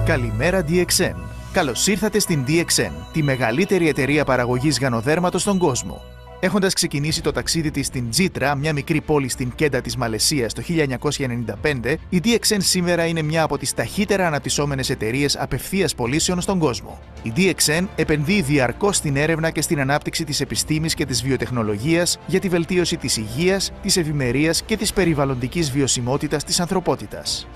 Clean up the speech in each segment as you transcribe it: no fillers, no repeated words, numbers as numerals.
Καλημέρα DXN. Καλώς ήρθατε στην DXN, τη μεγαλύτερη εταιρεία παραγωγής γανοδέρματος στον κόσμο. Έχοντας ξεκινήσει το ταξίδι της στην Τζίτρα, μια μικρή πόλη στην Κέντα της Μαλαισίας το 1995, η DXN σήμερα είναι μια από τις ταχύτερα αναπτυσσόμενες εταιρείες απευθείας πωλήσεων στον κόσμο. Η DXN επενδύει διαρκώς στην έρευνα και στην ανάπτυξη της επιστήμης και της βιοτεχνολογίας για τη βελτίωση της υγείας, της ευημερίας και της περιβαλλοντικής βιωσιμότητας της ανθρωπότητας.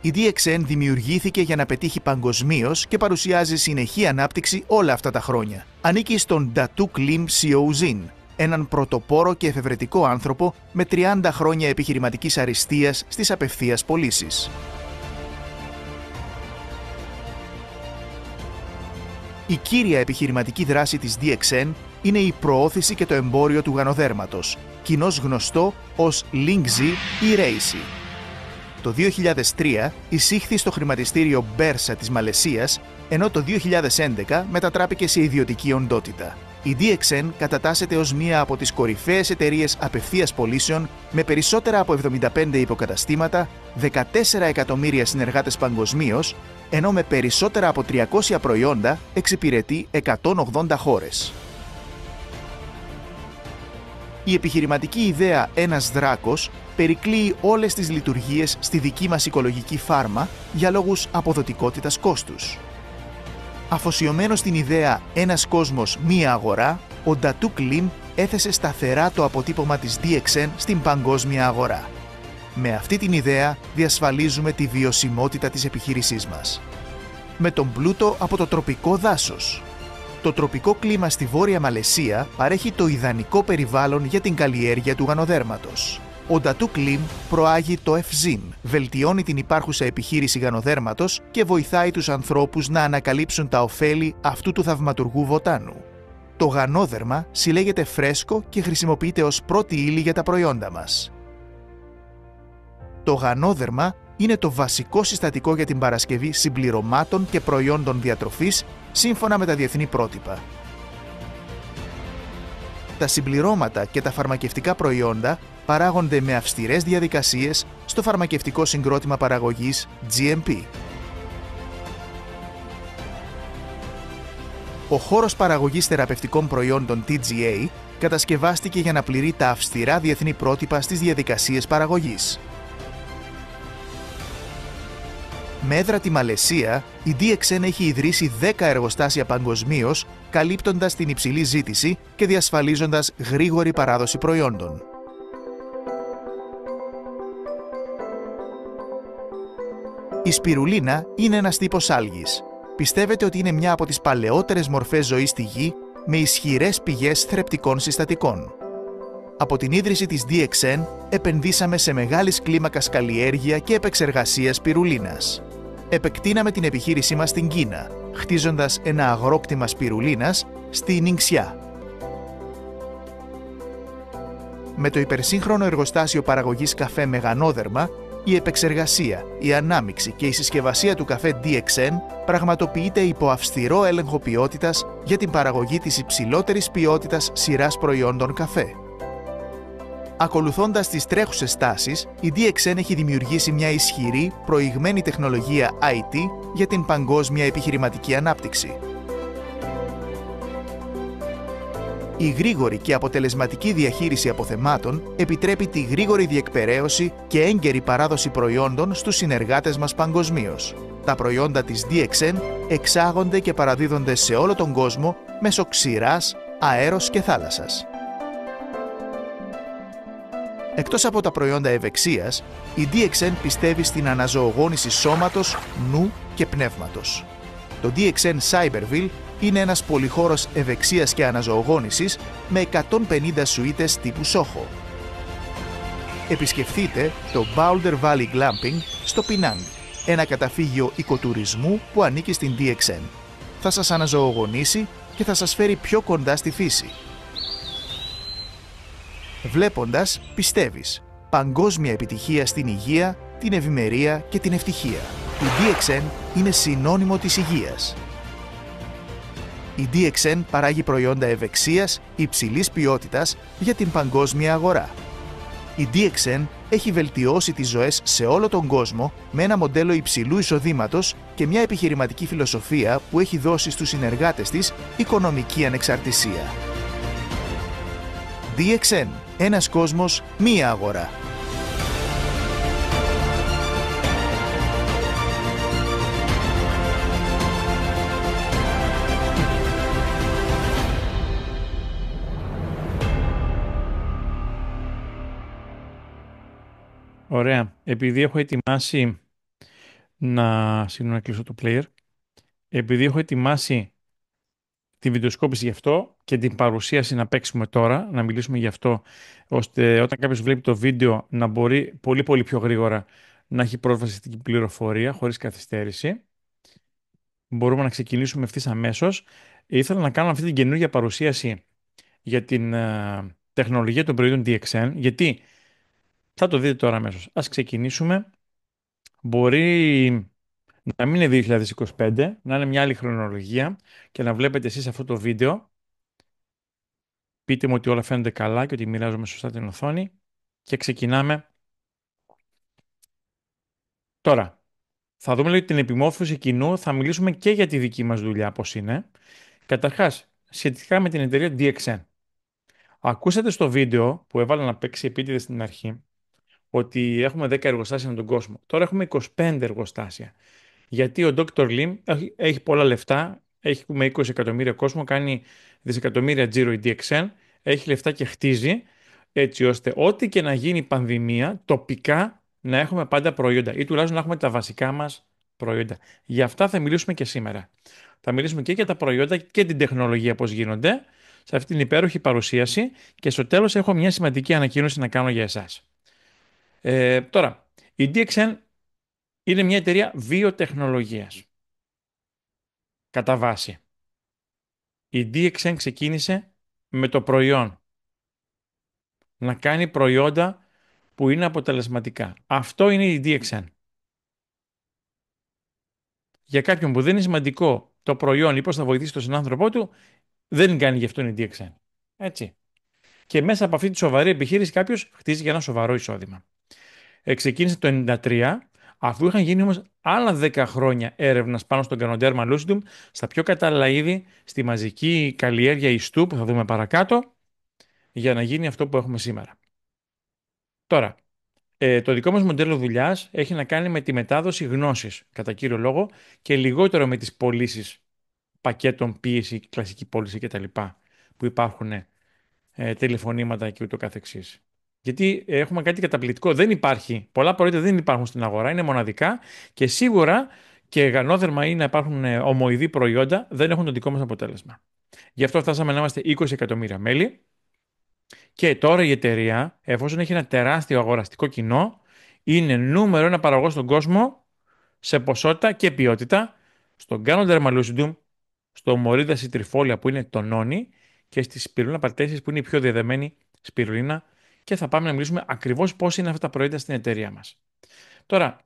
Η DXN δημιουργήθηκε για να πετύχει παγκοσμίως και παρουσιάζει συνεχή ανάπτυξη όλα αυτά τα χρόνια. Ανήκει στον Datuk Lim Seo Zin, έναν πρωτοπόρο και εφευρετικό άνθρωπο με 30 χρόνια επιχειρηματικής αριστείας στις απευθείας πωλήσεις. Η κύρια επιχειρηματική δράση της DXN είναι η προώθηση και το εμπόριο του γανοδέρματος, κοινώς γνωστό ως Lingxi ή Raisi. Το 2003 εισήχθη στο χρηματιστήριο Μπέρσα της Μαλαισίας, ενώ το 2011 μετατράπηκε σε ιδιωτική οντότητα. Η DXN κατατάσσεται ως μία από τις κορυφαίες εταιρείες απευθείας πωλήσεων με περισσότερα από 75 υποκαταστήματα, 14 εκατομμύρια συνεργάτες παγκοσμίως, ενώ με περισσότερα από 300 προϊόντα εξυπηρετεί 180 χώρες. Η επιχειρηματική ιδέα «Ένας δράκος» περικλείει όλες τις λειτουργίες στη δική μας οικολογική φάρμα για λόγους αποδοτικότητας κόστους. Αφοσιωμένος στην ιδέα «Ένας κόσμος, μία αγορά», ο Datuk Lim έθεσε σταθερά το αποτύπωμα της DXN στην παγκόσμια αγορά. Με αυτή την ιδέα διασφαλίζουμε τη βιωσιμότητα της επιχείρησής μας. Με τον πλούτο από το τροπικό δάσος. Το τροπικό κλίμα στη Βόρεια Μαλαισία παρέχει το ιδανικό περιβάλλον για την καλλιέργεια του γανοδέρματος. Ο Datuk Lim προάγει το FZIN, βελτιώνει την υπάρχουσα επιχείρηση γανοδέρματος και βοηθάει τους ανθρώπους να ανακαλύψουν τα ωφέλη αυτού του θαυματουργού βοτάνου. Το γανόδερμα συλλέγεται φρέσκο και χρησιμοποιείται ως πρώτη ύλη για τα προϊόντα μας. Το γανόδερμα είναι το βασικό συστατικό για την παρασκευή συμπληρωμάτων και προϊόντων διατροφής σύμφωνα με τα διεθνή πρότυπα. Τα συμπληρώματα και τα φαρμακευτικά προϊόντα παράγονται με αυστηρές διαδικασίες στο φαρμακευτικό συγκρότημα παραγωγής GMP. Ο χώρος παραγωγής θεραπευτικών προϊόντων TGA κατασκευάστηκε για να πληρεί τα αυστηρά διεθνή πρότυπα στις διαδικασίες παραγωγής. Με έδρα τη Μαλαισία, η DXN έχει ιδρύσει 10 εργοστάσια παγκοσμίως, καλύπτοντας την υψηλή ζήτηση και διασφαλίζοντας γρήγορη παράδοση προϊόντων. Η σπιρουλίνα είναι ένας τύπος άλγης. Πιστεύετε ότι είναι μια από τις παλαιότερες μορφές ζωής στη γη με ισχυρές πηγές θρεπτικών συστατικών. Από την ίδρυση της DXN επενδύσαμε σε μεγάλης κλίμακας καλλιέργεια και επεξεργασία σπιρουλίνας. Επεκτείναμε την επιχείρησή μας στην Κίνα, χτίζοντας ένα αγρόκτημα σπιρουλίνας στη Νινξιά. Με το υπερσύγχρονο εργοστάσιο παραγωγής καφέ με γανόδερμα, η επεξεργασία, η ανάμιξη και η συσκευασία του καφέ DXN πραγματοποιείται υπό αυστηρό έλεγχο ποιότητας για την παραγωγή της υψηλότερης ποιότητας σειράς προϊόντων καφέ. Ακολουθώντας τις τρέχουσες τάσεις, η DXN έχει δημιουργήσει μια ισχυρή, προηγμένη τεχνολογία IT για την παγκόσμια επιχειρηματική ανάπτυξη. Η γρήγορη και αποτελεσματική διαχείριση αποθεμάτων επιτρέπει τη γρήγορη διεκπεραίωση και έγκαιρη παράδοση προϊόντων στους συνεργάτες μας παγκοσμίως. Τα προϊόντα της DXN εξάγονται και παραδίδονται σε όλο τον κόσμο μέσω ξηράς, αέρος και θάλασσας. Εκτός από τα προϊόντα ευεξίας, η DXN πιστεύει στην αναζωογόνηση σώματος, νου και πνεύματος. Το DXN Cyberville είναι ένας πολυχώρος ευεξίας και αναζωογόνησης με 150 σουίτες τύπου Soho. Επισκεφτείτε το Boulder Valley Glamping στο Πινάνγκ, ένα καταφύγιο οικοτουρισμού που ανήκει στην DXN. Θα σας αναζωογονήσει και θα σας φέρει πιο κοντά στη φύση. Βλέποντας, πιστεύεις. Παγκόσμια επιτυχία στην υγεία, την ευημερία και την ευτυχία. Η DXN είναι συνώνυμο της υγείας. Η DXN παράγει προϊόντα ευεξίας υψηλής ποιότητας για την παγκόσμια αγορά. Η DXN έχει βελτιώσει τις ζωές σε όλο τον κόσμο με ένα μοντέλο υψηλού εισοδήματος και μια επιχειρηματική φιλοσοφία που έχει δώσει στους συνεργάτες της οικονομική ανεξαρτησία. DXN. Ένας κόσμος, μία αγορά. Ωραία. Επειδή έχω ετοιμάσει Συγγνώμη, να κλείσω το player. Επειδή έχω ετοιμάσει τη βιντεοσκόπηση γι' αυτό και την παρουσίαση να παίξουμε τώρα, να μιλήσουμε γι' αυτό, ώστε όταν κάποιος βλέπει το βίντεο να μπορεί πολύ πολύ πιο γρήγορα να έχει πρόσβαση στην πληροφορία χωρίς καθυστέρηση. Μπορούμε να ξεκινήσουμε ευθύς αμέσως. Ήθελα να κάνω αυτή την καινούργια παρουσίαση για την τεχνολογία των προϊόντων DXN, γιατί θα το δείτε τώρα αμέσως. Ας ξεκινήσουμε. Μπορεί να μην είναι 2025, να είναι μια άλλη χρονολογία και να βλέπετε εσείς αυτό το βίντεο. Πείτε μου ότι όλα φαίνονται καλά και ότι μοιράζομαι σωστά την οθόνη και ξεκινάμε τώρα. Θα δούμε λίγο την επιμόρφωση κοινού, θα μιλήσουμε και για τη δική μας δουλειά πώς είναι. Καταρχάς, σχετικά με την εταιρεία DXN. Ακούσατε στο βίντεο που έβαλα να παίξει επίτηδες στην αρχή ότι έχουμε 10 εργοστάσια με τον κόσμο. Τώρα έχουμε 25 εργοστάσια. Γιατί ο Dr. Lim έχει πολλά λεφτά, έχει με 20 εκατομμύρια κόσμο, κάνει δισεκατομμύρια τζίρο η DXN, έχει λεφτά και χτίζει, έτσι ώστε ό,τι και να γίνει πανδημία, τοπικά να έχουμε πάντα προϊόντα ή τουλάχιστον να έχουμε τα βασικά μας προϊόντα. Γι' αυτά θα μιλήσουμε και σήμερα. Θα μιλήσουμε και για τα προϊόντα και την τεχνολογία πώς γίνονται, σε αυτή την υπέροχη παρουσίαση και στο τέλος έχω μια σημαντική ανακοίνωση να κάνω για εσάς. Τώρα, η DXN είναι μια εταιρεία βιοτεχνολογίας. Κατά βάση. Η DXN ξεκίνησε με το προϊόν. Να κάνει προϊόντα που είναι αποτελεσματικά. Αυτό είναι η DXN. Για κάποιον που δεν είναι σημαντικό το προϊόν ή πώς θα βοηθήσει τον συνάνθρωπό του, δεν κάνει γι' αυτό η DXN. Έτσι. Και μέσα από αυτή τη σοβαρή επιχείρηση κάποιος χτίζει για ένα σοβαρό εισόδημα. Ξεκίνησε το 1993, αφού είχαν γίνει όμως άλλα 10 χρόνια έρευνας πάνω στον Ganoderma lucidum, στα πιο κατάλληλα είδη, στη μαζική καλλιέργεια ιστού που θα δούμε παρακάτω, για να γίνει αυτό που έχουμε σήμερα. Τώρα, το δικό μας μοντέλο δουλειάς έχει να κάνει με τη μετάδοση γνώσης, κατά κύριο λόγο, και λιγότερο με τις πωλήσεις πακέτων, πίεση, κλασική πώληση κτλ. Που υπάρχουν τηλεφωνήματα και ούτω καθεξής. Γιατί έχουμε κάτι καταπληκτικό. Δεν υπάρχει. Πολλά προϊόντα δεν υπάρχουν στην αγορά, είναι μοναδικά και σίγουρα και γανόδερμα ή να υπάρχουν ομοειδή προϊόντα δεν έχουν το δικό μας αποτέλεσμα. Γι' αυτό φτάσαμε να είμαστε 20 εκατομμύρια μέλη και τώρα η εταιρεία, εφόσον έχει ένα τεράστιο αγοραστικό κοινό, είναι νούμερο ένα παραγωγός στον κόσμο σε ποσότητα και ποιότητα στον Ganoderma lucidum, στο μορίδα τριφόλια που είναι το νόνι και στη σπιρούλινα πατέσεις που είναι η πιο διαδεμένη σπιρουλίνα και θα πάμε να μιλήσουμε ακριβώς πώς είναι αυτά τα προϊόντα στην εταιρεία μας. Τώρα,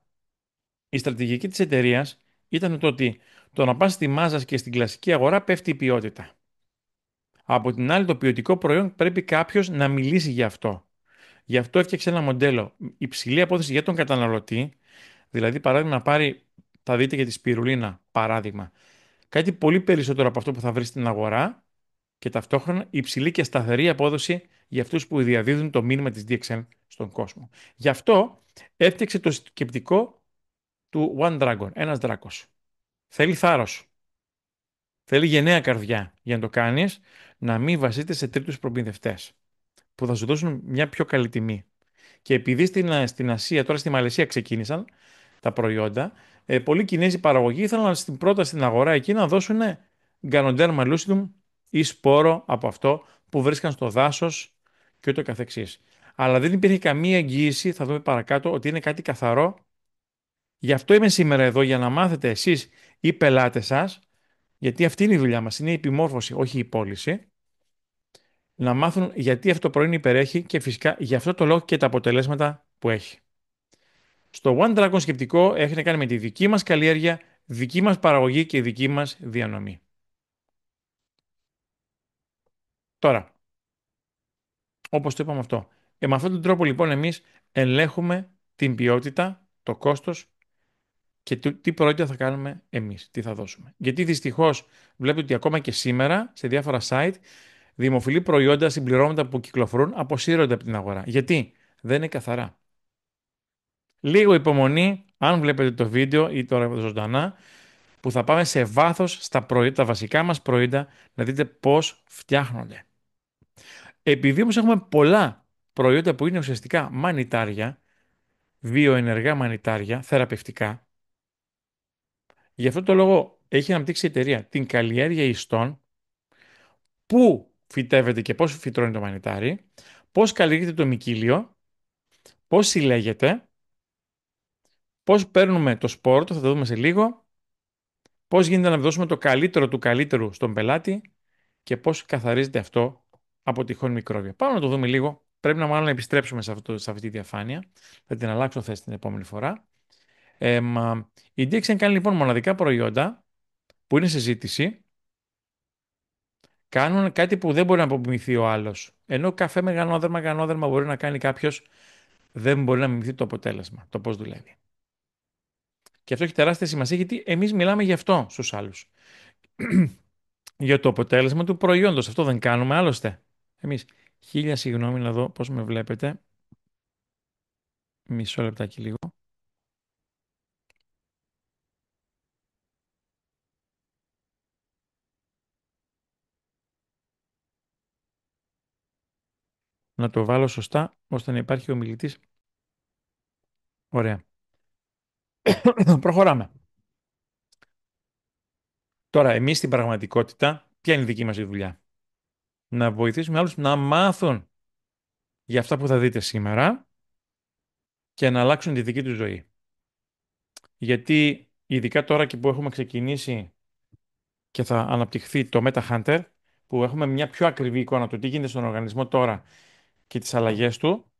η στρατηγική της εταιρείας ήταν το ότι το να πας στη μάζα και στην κλασική αγορά πέφτει η ποιότητα. Από την άλλη, το ποιοτικό προϊόν πρέπει κάποιος να μιλήσει γι' αυτό. Γι' αυτό έφτιαξε ένα μοντέλο υψηλή απόδοση για τον καταναλωτή, δηλαδή παράδειγμα να πάρει, θα δείτε για τη σπιρουλίνα παράδειγμα, κάτι πολύ περισσότερο από αυτό που θα βρει στην αγορά και ταυτόχρονα υψηλή και σταθερή απόδοση για αυτούς που διαδίδουν το μήνυμα της DXN στον κόσμο. Γι' αυτό έφτιαξε το σκεπτικό του One Dragon, ένας δράκος. Θέλει θάρρος. Θέλει γενναία καρδιά για να το κάνεις, να μην βασίζεται σε τρίτους προμηθευτές που θα σου δώσουν μια πιο καλή τιμή. Και επειδή στην Ασία, τώρα στη Μαλαισία ξεκίνησαν τα προϊόντα, πολλοί Κινέζοι παραγωγοί ήθελαν στην πρώτα στην αγορά εκεί να δώσουν Ganoderma lucidum ή σπόρο από αυτό που βρίσκαν στο δάσος και ούτω καθεξής. Αλλά δεν υπήρχε καμία εγγύηση, θα δούμε παρακάτω, ότι είναι κάτι καθαρό. Γι' αυτό είμαι σήμερα εδώ, για να μάθετε εσείς ή οι πελάτες σας, γιατί αυτή είναι η δουλειά μας, είναι η επιμόρφωση, όχι η πώληση, να μάθουν γιατί αυτό το προϊόν υπερέχει και φυσικά γι' αυτό το λόγο και τα αποτελέσματα που έχει. Στο One Dragon σκεπτικό έχει να κάνει με τη δική μας καλλιέργεια, δική μας παραγωγή και δική μας διανομή. Τώρα, όπως το είπαμε αυτό, Με αυτόν τον τρόπο λοιπόν εμείς ελέγχουμε την ποιότητα, το κόστος και τι προϊόντα θα κάνουμε εμείς, τι θα δώσουμε. Γιατί δυστυχώς βλέπετε ότι ακόμα και σήμερα σε διάφορα site δημοφιλή προϊόντα, συμπληρώματα που κυκλοφορούν αποσύρονται από την αγορά. Γιατί δεν είναι καθαρά. Λίγο υπομονή, αν βλέπετε το βίντεο ή τώρα ζωντανά, που θα πάμε σε βάθος στα προϊόντα, τα βασικά μας προϊόντα, να δείτε πώς φτιάχνονται. Επειδή όμως έχουμε πολλά προϊόντα που είναι ουσιαστικά μανιτάρια, βιοενεργά μανιτάρια, θεραπευτικά, γι' αυτό το λόγο έχει αναπτύξει η εταιρεία την καλλιέργεια ιστών, πού φυτεύεται και πώς φυτρώνει το μανιτάρι, πώς καλλιεργείται το μυκήλιο, πώς συλλέγεται, πώς παίρνουμε το σπόρο, το θα το δούμε σε λίγο, πώς γίνεται να δώσουμε το καλύτερο του καλύτερου στον πελάτη και πώς καθαρίζεται αυτό από τυχόν μικρόβια. Πάμε να το δούμε λίγο. Πρέπει να μάλλον επιστρέψουμε σε αυτή τη διαφάνεια. Θα την αλλάξω θέση την επόμενη φορά. Η DXN κάνει λοιπόν μοναδικά προϊόντα που είναι σε ζήτηση. Κάνουν κάτι που δεν μπορεί να απομιμηθεί ο άλλος. Ενώ καφέ με γανόδερμα μπορεί να κάνει κάποιος, δεν μπορεί να μιμηθεί το αποτέλεσμα, το πώς δουλεύει. Και αυτό έχει τεράστια σημασία γιατί εμείς μιλάμε γι' αυτό στους άλλους. Για το αποτέλεσμα του προϊόντος. Αυτό δεν κάνουμε άλλωστε. Εμείς. Χίλια συγγνώμη να δω πώς με βλέπετε. Μισό λεπτάκι λίγο. Να το βάλω σωστά ώστε να υπάρχει ο μιλητής. Ωραία. Προχωράμε. Τώρα, εμείς στην πραγματικότητα, ποια είναι η δική μας η δουλειά? Να βοηθήσουμε άλλους να μάθουν για αυτά που θα δείτε σήμερα και να αλλάξουν τη δική τους ζωή. Γιατί ειδικά τώρα και που έχουμε ξεκινήσει και θα αναπτυχθεί το Meta Hunter, που έχουμε μια πιο ακριβή εικόνα του τι γίνεται στον οργανισμό τώρα και τις αλλαγές του,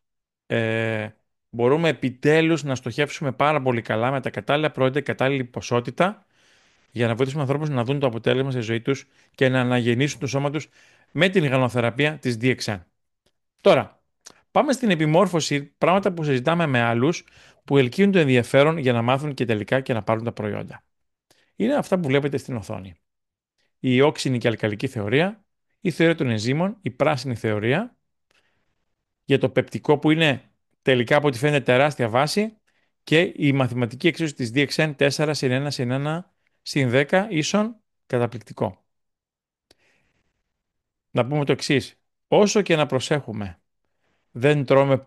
μπορούμε επιτέλους να στοχεύσουμε πάρα πολύ καλά με τα κατάλληλα προϊόντα, κατάλληλη ποσότητα για να βοηθήσουμε ανθρώπους να δουν το αποτέλεσμα στη ζωή τους και να αναγεννήσουν το σώμα τους με την γαλανοθεραπεία της DXN. Τώρα, πάμε στην επιμόρφωση, πράγματα που συζητάμε με άλλους που ελκύουν το ενδιαφέρον για να μάθουν και τελικά και να πάρουν τα προϊόντα. Είναι αυτά που βλέπετε στην οθόνη. Η όξινη και αλκαλική θεωρία, η θεωρία των ενζύμων, η πράσινη θεωρία, για το πεπτικό που είναι τελικά από ό,τι φαίνεται τεράστια βάση και η μαθηματική εξίσωση της DXN 4 συν 1 συν 1 συν 10 ίσον καταπληκτικό. Να πούμε το εξής. Όσο και να προσέχουμε, δεν τρώμε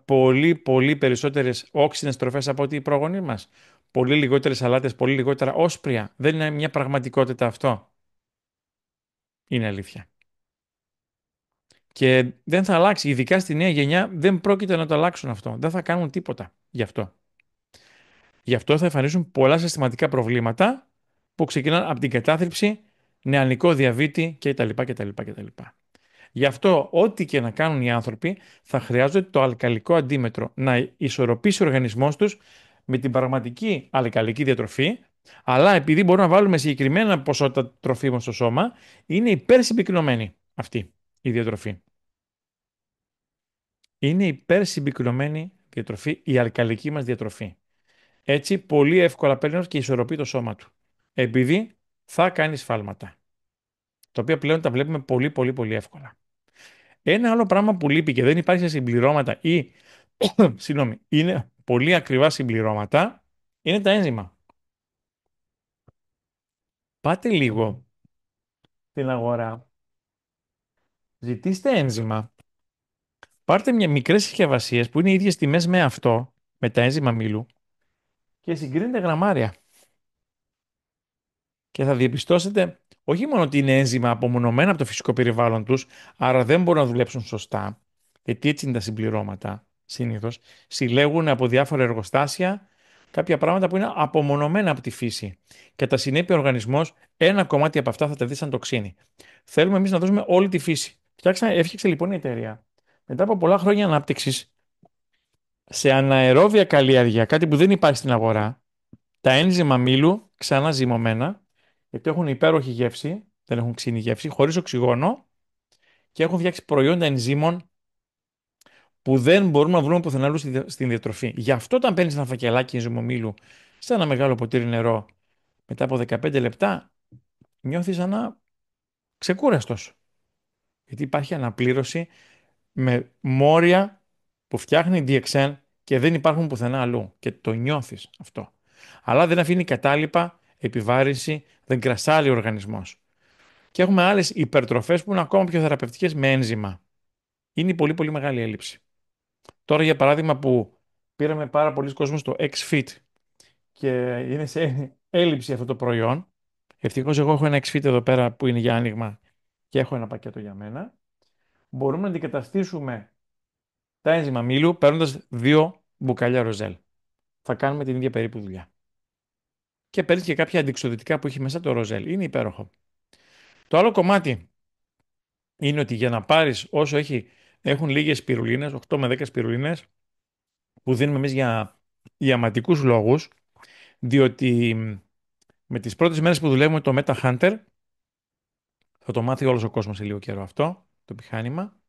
πολύ περισσότερες όξινες τροφές από ό,τι οι προγονείς μας. Πολύ λιγότερες σαλάτες, πολύ λιγότερα όσπρια. Δεν είναι μια πραγματικότητα αυτό? Είναι αλήθεια. Και δεν θα αλλάξει. Ειδικά στη νέα γενιά δεν πρόκειται να το αλλάξουν αυτό. Δεν θα κάνουν τίποτα γι' αυτό. Γι' αυτό θα εμφανίσουν πολλά συστηματικά προβλήματα που ξεκινάνε από την κατάθλιψη, νεανικό διαβήτη κτλ. Γι' αυτό, ό,τι και να κάνουν οι άνθρωποι, θα χρειάζονται το αλκαλικό αντίμετρο να ισορροπήσει ο οργανισμός τους με την πραγματική αλκαλική διατροφή, αλλά επειδή μπορούμε να βάλουμε συγκεκριμένα ποσότητα τροφίμων στο σώμα, είναι υπερσυμπυκνωμένη αυτή η διατροφή. Είναι υπερσυμπυκνωμένη διατροφή, η αλκαλική μας διατροφή. Έτσι, πολύ εύκολα παίρνει και ισορροπεί το σώμα του. Επειδή θα κάνει σφάλματα. Τα οποία πλέον τα βλέπουμε πολύ εύκολα. Ένα άλλο πράγμα που λείπει και δεν υπάρχει σε συμπληρώματα ή, συγγνώμη, είναι πολύ ακριβά συμπληρώματα, είναι τα ένζημα. Πάτε λίγο στην αγορά, ζητήστε ένζημα, πάρτε μια μικρές συσκευασίες που είναι οι ίδιες τιμές με αυτό, με τα ένζημα μήλου και συγκρίνετε γραμμάρια. Και θα διαπιστώσετε όχι μόνο ότι είναι ένζημα απομονωμένα από το φυσικό περιβάλλον τους, άρα δεν μπορούν να δουλέψουν σωστά, γιατί έτσι είναι τα συμπληρώματα συνήθως, συλλέγουν από διάφορα εργοστάσια κάποια πράγματα που είναι απομονωμένα από τη φύση. Κατά συνέπεια, ο οργανισμός ένα κομμάτι από αυτά θα τα δει σαν τοξίνη. Θέλουμε εμείς να δώσουμε όλη τη φύση. Έφτιαξε λοιπόν η εταιρεία μετά από πολλά χρόνια ανάπτυξης σε αναερόβια καλλιέργεια, κάτι που δεν υπάρχει στην αγορά, τα ένζημα μήλου ξανά ζυμωμένα, γιατί έχουν υπέροχη γεύση, δεν έχουν ξύνη γεύση, χωρίς οξυγόνο και έχουν φτιάξει προϊόντα ενζύμων που δεν μπορούμε να βρούμε πουθενά αλλού στην διατροφή. Γι' αυτό όταν παίρνει ένα φακελάκι ζυμομήλου σε ένα μεγάλο ποτήρι νερό, μετά από 15 λεπτά, νιώθει σαν ξεκούραστο. Γιατί υπάρχει αναπλήρωση με μόρια που φτιάχνει η DXN και δεν υπάρχουν πουθενά αλλού. Και το νιώθει αυτό. Αλλά δεν αφήνει κατάλοιπα, επιβάρυνση, δεν κρασάλει ο οργανισμός. Και έχουμε άλλες υπερτροφές που είναι ακόμα πιο θεραπευτικές με ένζημα. Είναι η πολύ πολύ μεγάλη έλλειψη. Τώρα για παράδειγμα που πήραμε πάρα πολλοί κόσμος στο XFIT και είναι σε έλλειψη αυτό το προϊόν. Ευτυχώς εγώ έχω ένα XFIT εδώ πέρα που είναι για άνοιγμα και έχω ένα πακέτο για μένα. Μπορούμε να αντικαταστήσουμε τα ένζημα μήλου παίρνοντας 2 μπουκάλια ροζέλ. Θα κάνουμε την ίδια περίπου δουλειά. Και παίρνει και κάποια αντιξοδυτικά που έχει μέσα το ροζέλ. Είναι υπέροχο. Το άλλο κομμάτι είναι ότι για να πάρεις όσο έχουν λίγες σπιρουλίνες, 8 με 10 σπιρουλίνες, που δίνουμε εμείς για ιαματικούς λόγους, διότι με τις πρώτες μέρες που δουλεύουμε το Meta Hunter, θα το μάθει όλος ο κόσμος σε λίγο καιρό αυτό, το μηχάνημα,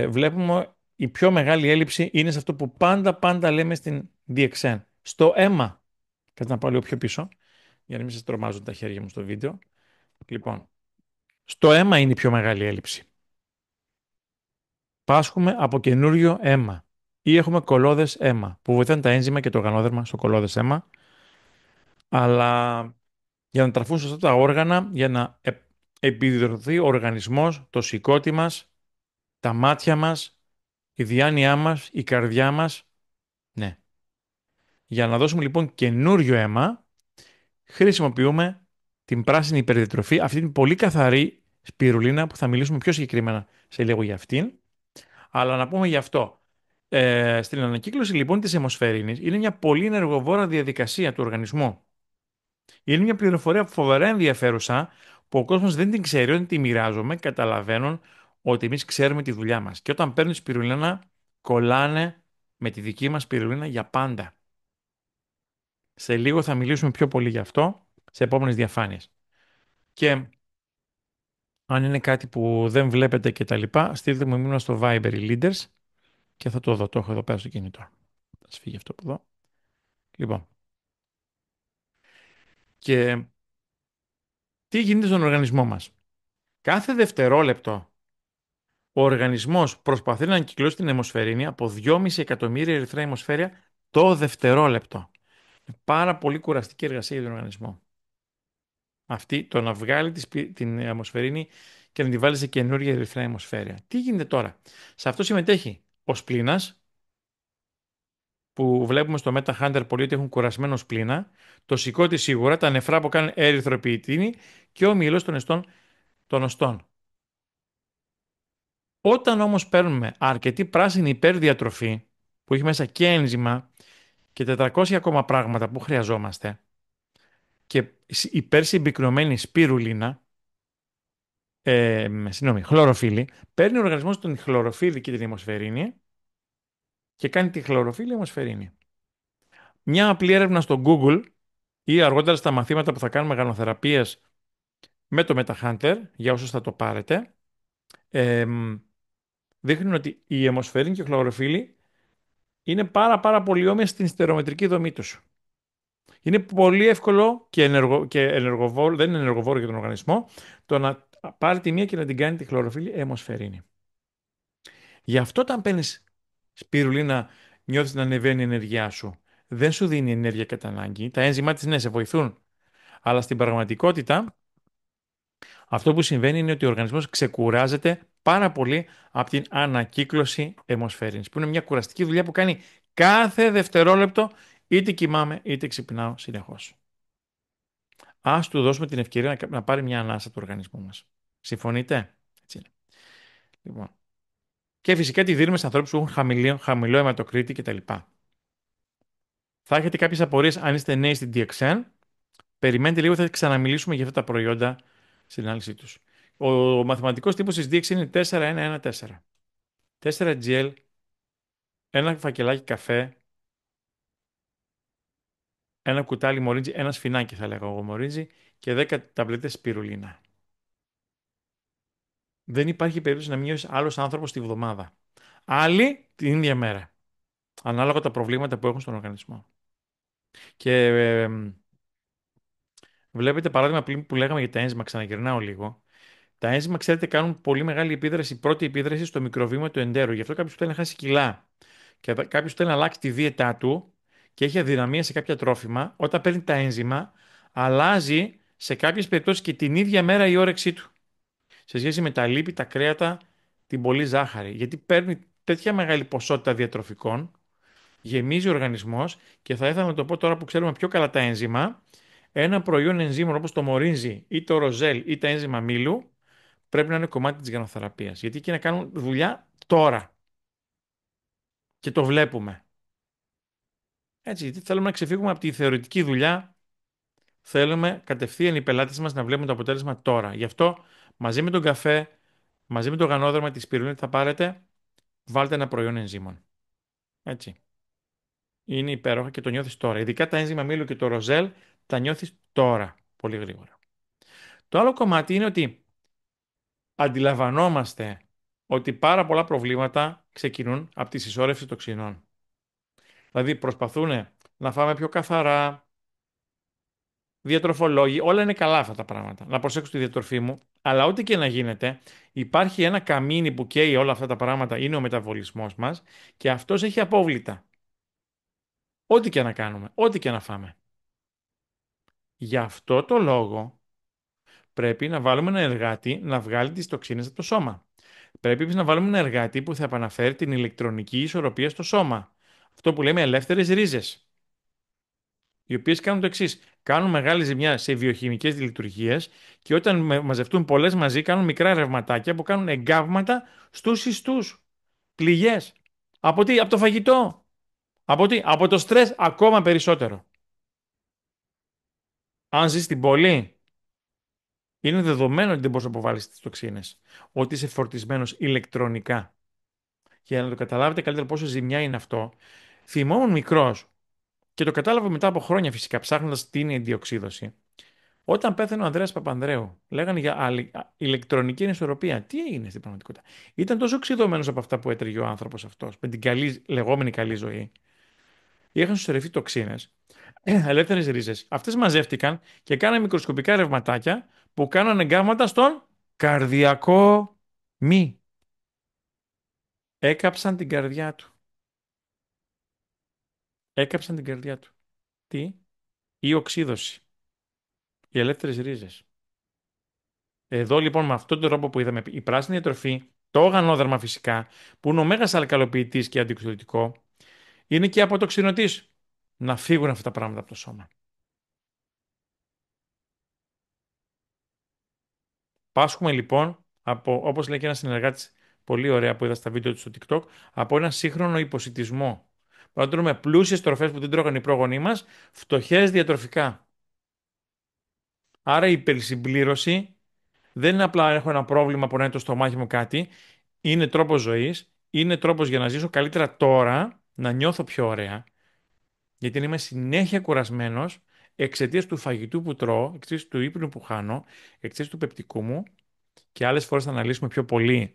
βλέπουμε η πιο μεγάλη έλλειψη είναι σε αυτό που πάντα λέμε στην DXN, στο αίμα. Κάτσε να πάω λίγο πιο πίσω, για να μην σας τρομάζουν τα χέρια μου στο βίντεο. Λοιπόν, στο αίμα είναι η πιο μεγάλη έλλειψη. Πάσχουμε από καινούριο αίμα ή έχουμε κολλώδες αίμα που βοηθάνε τα ένζημα και το οργανόδερμα στο κολλώδες αίμα, αλλά για να τραφούν σωστά τα όργανα, για να επιδροθεί ο οργανισμός, το σηκώτη μας, τα μάτια μας, η διάνοιά μας, η καρδιά μας. Ναι. Για να δώσουμε λοιπόν καινούριο αίμα, χρησιμοποιούμε την πράσινη υπερδιατροφή, αυτή την πολύ καθαρή σπιρουλίνα που θα μιλήσουμε πιο συγκεκριμένα σε λίγο για αυτήν. Αλλά να πούμε γι' αυτό. Στην ανακύκλωση λοιπόν της αιμοσφαιρίνης είναι μια πολύ ενεργοβόρα διαδικασία του οργανισμού. Είναι μια πληροφορία φοβερά ενδιαφέρουσα που ο κόσμος δεν την ξέρει, όταν τη μοιράζομαι, καταλαβαίνουν ότι εμείς ξέρουμε τη δουλειά μας. Και όταν παίρνουν σπιρουλίνα, κολλάνε με τη δική μας σπιρουλίνα για πάντα. Σε λίγο θα μιλήσουμε πιο πολύ γι' αυτό σε επόμενες διαφάνειες. Και αν είναι κάτι που δεν βλέπετε και τα λοιπά, στείλτε μου μήνυμα στο Viber οι Leaders και θα το δω. Το έχω εδώ πέρα στο κινητό. Θα σφύγει αυτό από εδώ. Λοιπόν. Και τι γίνεται στον οργανισμό μας. Κάθε δευτερόλεπτο ο οργανισμός προσπαθεί να ανακυκλώσει την αιμοσφαιρίνη από 2,5 εκατομμύρια ερυθρά αιμοσφαίρια το δευτερόλεπτο. Είναι πάρα πολύ κουραστική εργασία για τον οργανισμό. Αυτή το να βγάλει την αιμοσφαιρίνη και να τη βάλει σε καινούργια ερυθρά αιμοσφαίρια. Τι γίνεται τώρα. Σε αυτό συμμετέχει ο σπλήνας, που βλέπουμε στο Meta Hunter πολλοί ότι έχουν κουρασμένο σπλήνα, το σηκώτη σίγουρα, τα νεφρά που κάνουν ερυθροποιητίνη και ο μυελός των οστών. Όταν όμως παίρνουμε αρκετή πράσινη υπερδιατροφή, που έχει μέσα και ένζημα και 400 ακόμα πράγματα που χρειαζόμαστε, και υπερσυμπυκνωμένη σπιρουλίνα, χλωροφύλλη, παίρνει ο οργανισμός τον χλωροφύλλη και την αιμοσφαιρίνη και κάνει τη χλωροφύλλη αιμοσφαιρίνη. Μια απλή έρευνα στο Google ή αργότερα στα μαθήματα που θα κάνουμε γανοθεραπείας με το MetaHunter, για όσους θα το πάρετε, δείχνουν ότι η αιμοσφαιρίνη και η χλωροφύλλη είναι πάρα πολύ όμοιες στην στερεομετρική δομή τους. Είναι πολύ εύκολο και ενεργοβόρο, δεν είναι ενεργοβόρο για τον οργανισμό, το να πάρει τη μία και να την κάνει τη χλωροφύλλη αιμοσφαιρίνη. Γι' αυτό όταν παίρνει σπιρουλίνα, νιώθεις να ανεβαίνει η ενέργειά σου. Δεν σου δίνει ενέργεια κατά ανάγκη. Τα ένζημά της ναι, σε βοηθούν. Αλλά στην πραγματικότητα, αυτό που συμβαίνει είναι ότι ο οργανισμός ξεκουράζεται πάρα πολύ από την ανακύκλωση αιμοσφαιρίνης, που είναι μια κουραστική δουλειά που κάνει κάθε δευτερόλεπτο, είτε κοιμάμαι είτε ξυπνάω συνεχώς. Ας του δώσουμε την ευκαιρία να πάρει μια ανάσα του οργανισμού μας. Συμφωνείτε? Έτσι είναι. Λοιπόν. Και φυσικά τη δίνουμε σε ανθρώπους που έχουν χαμηλό αιματοκρίτη κτλ. Θα έχετε κάποιες απορίες αν είστε νέοι στην DXN. Περιμένετε λίγο, θα ξαναμιλήσουμε για αυτά τα προϊόντα στην ανάλυση τους. Ο μαθηματικός τύπος της DXN είναι 4114. 4 gel, ένα φακελάκι καφέ, ένα κουτάλι μορίτζι, ένα σφινάκι θα λέγω εγώ μορίτζι και 10 ταμπλέτες σπιρουλίνα. Δεν υπάρχει περίπτωση να μειώσει άλλος άνθρωπος τη βδομάδα. Άλλοι την ίδια μέρα. Ανάλογα τα προβλήματα που έχουν στον οργανισμό. Και βλέπετε παράδειγμα πριν που λέγαμε για τα ένζημα, ξαναγυρνάω λίγο. Τα ένζημα, ξέρετε, κάνουν πολύ μεγάλη επίδραση, πρώτη επίδραση στο μικροβίωμα του εντέρου. Γι' αυτό κάποιο θέλει να χάσει κιλά και κάποιο θέλει να αλλάξει τη δίαιτά του και έχει αδυναμία σε κάποια τρόφιμα, όταν παίρνει τα ένζημα, αλλάζει σε κάποιε περιπτώσει και την ίδια μέρα η όρεξή του. Σε σχέση με τα λίπη, τα κρέατα, την πολλή ζάχαρη. Γιατί παίρνει τέτοια μεγάλη ποσότητα διατροφικών, γεμίζει ο οργανισμό και θα ήθελα να το πω τώρα που ξέρουμε πιο καλά τα ένζημα, ένα προϊόν ενζήμων όπως το μορίνζι ή το ροζέλ ή τα ένζημα μήλου πρέπει να είναι κομμάτι της γανοθεραπείας. Γιατί εκεί να κάνουν δουλειά τώρα. Και το βλέπουμε. Έτσι, γιατί θέλουμε να ξεφύγουμε από τη θεωρητική δουλειά. Θέλουμε κατευθείαν οι πελάτες μας να βλέπουν το αποτέλεσμα τώρα. Γι' αυτό μαζί με τον καφέ, μαζί με το γανόδερμα της πυρούνη που θα πάρετε, βάλτε ένα προϊόν ενζήμων. Έτσι. Είναι υπέροχα και το νιώθεις τώρα. Ειδικά τα ένζημα μήλου και το ροζέλ τα νιώθεις τώρα. Πολύ γρήγορα. Το άλλο κομμάτι είναι ότι αντιλαμβανόμαστε ότι πάρα πολλά προβλήματα ξεκινούν από τη συσσόρευση τοξινών. Δηλαδή προσπαθούν να φάμε πιο καθαρά, διατροφολόγοι, όλα είναι καλά αυτά τα πράγματα. Να προσέξω τη διατροφή μου, αλλά ό,τι και να γίνεται, υπάρχει ένα καμίνι που καίει όλα αυτά τα πράγματα, είναι ο μεταβολισμός μας και αυτός έχει απόβλητα. Ό,τι και να κάνουμε, ό,τι και να φάμε. Γι' αυτό το λόγο πρέπει να βάλουμε ένα εργάτη να βγάλει τις τοξίνες από το σώμα. Πρέπει επίσης να βάλουμε ένα εργάτη που θα επαναφέρει την ηλεκτρονική ισορροπία στο σώμα. Αυτό που λέμε ελεύθερες ρίζες. Οι οποίες κάνουν το εξής. Κάνουν μεγάλη ζημιά σε βιοχημικές λειτουργίες και όταν μαζευτούν πολλές μαζί κάνουν μικρά ρευματάκια που κάνουν εγκάβματα στους ιστούς. Πληγές. Από τι? Από το φαγητό. Από τι? Από το στρες ακόμα περισσότερο. Αν ζεις στην πόλη, είναι δεδομένο ότι δεν μπορείς να αποβάλεις τις τοξίνες. Ότι είσαι φορτισμένος ηλεκτρονικά. Για να το καταλάβετε καλύτερα πόσο ζημιά είναι αυτό, θυμόμουν μικρός και το κατάλαβα μετά από χρόνια φυσικά ψάχνοντας τι είναι η διοξίδωση. Όταν πέθανε ο Ανδρέας Παπανδρέου, λέγανε για ηλεκτρονική ανισορροπία. Τι έγινε στην πραγματικότητα? Ήταν τόσο οξυδωμένος από αυτά που έτρεγε ο άνθρωπος αυτός, με την καλή, λεγόμενη καλή ζωή. Είχαν συσσωρευτεί τοξίνες, ελεύθερες ρίζες. Αυτές μαζεύτηκαν και κάνανε μικροσκοπικά ρευματάκια που κάνανε γκάματα στον καρδιακό μη. Έκαψαν την καρδιά του. Έκαψαν την καρδιά του. Τι? Η οξύδωση. Οι ελεύθερες ρίζες. Εδώ λοιπόν με αυτόν τον τρόπο που είδαμε, η πράσινη διατροφή, το γανόδερμα φυσικά, που είναι ο μέγας αλκαλοποιητής και αντιοξυδωτικό, είναι και αποτοξινωτής. Να φύγουν αυτά τα πράγματα από το σώμα. Πάσχουμε λοιπόν από, όπως λέει και ένας συνεργάτης πολύ ωραία που είδα στα βίντεο του στο TikTok, από ένα σύγχρονο υποσιτισμό. Να τρώμε πλούσιες τροφές που δεν τρώγαν οι πρόγονοί μας, φτωχές διατροφικά. Άρα η υπερσυμπλήρωση δεν είναι απλά έχω ένα πρόβλημα που να είναι το στομάχι μου κάτι. Είναι τρόπος ζωής, είναι τρόπος για να ζήσω καλύτερα τώρα, να νιώθω πιο ωραία, γιατί είμαι συνέχεια κουρασμένος εξαιτίας του φαγητού που τρώω, εξαιτίας του ύπνου που χάνω, εξαιτίας του πεπτικού μου και άλλες φορές θα αναλύσουμε πιο πολύ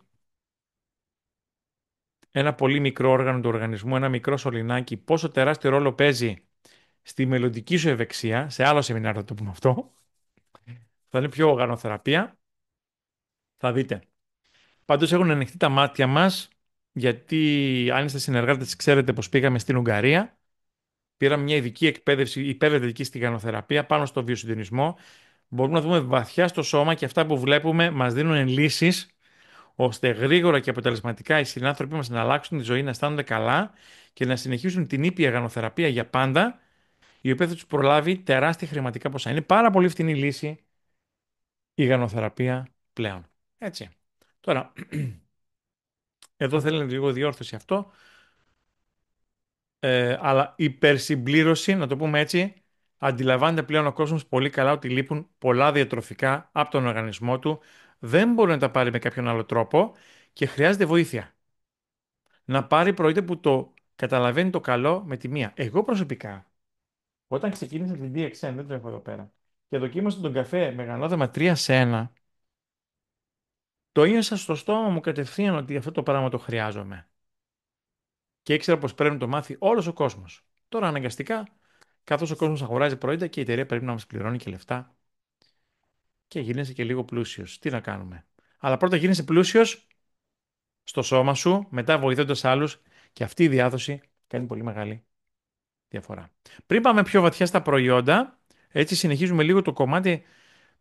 ένα πολύ μικρό όργανο του οργανισμού, ένα μικρό σωληνάκι, πόσο τεράστιο ρόλο παίζει στη μελλοντική σου ευεξία, σε άλλο σεμινάριο θα το πούμε αυτό, θα είναι πιο οργανοθεραπεία, θα δείτε. Πάντως έχουν ανοιχτεί τα μάτια μας, γιατί αν είστε συνεργάτες ξέρετε πως πήγαμε στην Ουγγαρία, πήραμε μια ειδική εκπαίδευση υπερβετική στιγανοθεραπεία πάνω στο βιοσυντονισμό. Μπορούμε να δούμε βαθιά στο σώμα και αυτά που βλέπουμε μας δίνουν λύσεις, ώστε γρήγορα και αποτελεσματικά οι συνάνθρωποι μας να αλλάξουν τη ζωή, να αισθάνονται καλά και να συνεχίσουν την ήπια γανοθεραπεία για πάντα, η οποία θα τους προλάβει τεράστια χρηματικά ποσά. Είναι πάρα πολύ φτηνή λύση η γανοθεραπεία πλέον. Έτσι. Τώρα, εδώ θέλει λίγο διόρθωση αυτό, αλλά υπερσυμπλήρωση, να το πούμε έτσι, αντιλαμβάνεται πλέον ο κόσμος πολύ καλά ότι λείπουν πολλά διατροφικά από τον οργανισμό του, δεν μπορεί να τα πάρει με κάποιον άλλο τρόπο και χρειάζεται βοήθεια. Να πάρει προϊόντα που το καταλαβαίνει το καλό με τη μία. Εγώ προσωπικά, όταν ξεκίνησα την DXN, δεν το έχω εδώ πέρα, και δοκίμασα τον καφέ με γανόδεμα 3 σε 1, το ένιωσα στο στόμα μου κατευθείαν ότι αυτό το πράγμα το χρειάζομαι. και ήξερα πως πρέπει να το μάθει όλος ο κόσμος. Τώρα αναγκαστικά, καθώς ο κόσμος αγοράζει προϊόντα και η εταιρεία πρέπει να μας πληρώνει και λεφτά και γίνεσαι και λίγο πλούσιος. Τι να κάνουμε. Αλλά πρώτα γίνεσαι πλούσιος στο σώμα σου, μετά βοηθώντας άλλους και αυτή η διάδοση κάνει πολύ μεγάλη διαφορά. Πριν πάμε πιο βαθιά στα προϊόντα, έτσι συνεχίζουμε λίγο το κομμάτι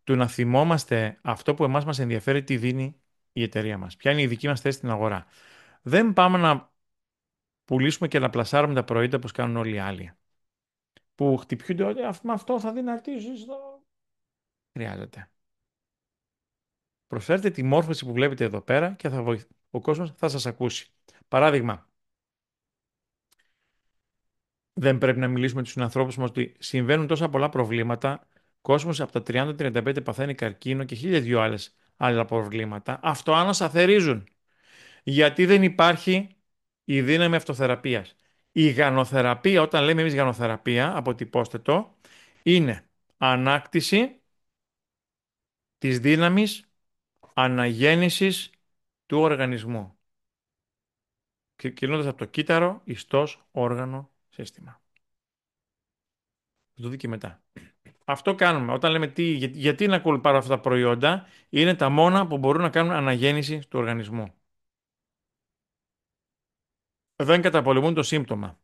του να θυμόμαστε αυτό που εμάς μας ενδιαφέρει, τι δίνει η εταιρεία μας. Ποια είναι η δική μας θέση στην αγορά. Δεν πάμε να πουλήσουμε και να πλασάρουμε τα προϊόντα όπως κάνουν όλοι οι άλλοι. Που χτυπιούνται ότι με αυτό θα δυνατήσεις. Χρειάζεται. Προσφέρετε τη μόρφωση που βλέπετε εδώ πέρα και ο κόσμος θα σας ακούσει. Παράδειγμα, δεν πρέπει να μιλήσουμε με τους ανθρώπους μας ότι συμβαίνουν τόσα πολλά προβλήματα. Κόσμος από τα 30-35 παθαίνει καρκίνο και χίλια δυο άλλα προβλήματα. Αυτοάνωσα θερίζουν. Γιατί δεν υπάρχει η δύναμη αυτοθεραπείας. Η γανοθεραπεία, όταν λέμε εμείς γανοθεραπεία, αποτυπώστε το, είναι ανάκτηση της δύναμης αναγέννησης του οργανισμού. Ξεκινώντας από το κύτταρο, ιστός, όργανο, σύστημα. Θα το δει και μετά. Αυτό κάνουμε. Όταν λέμε γιατί να πάρω αυτά τα προϊόντα, είναι τα μόνα που μπορούν να κάνουν αναγέννηση του οργανισμού. Δεν καταπολεμούν το σύμπτωμα.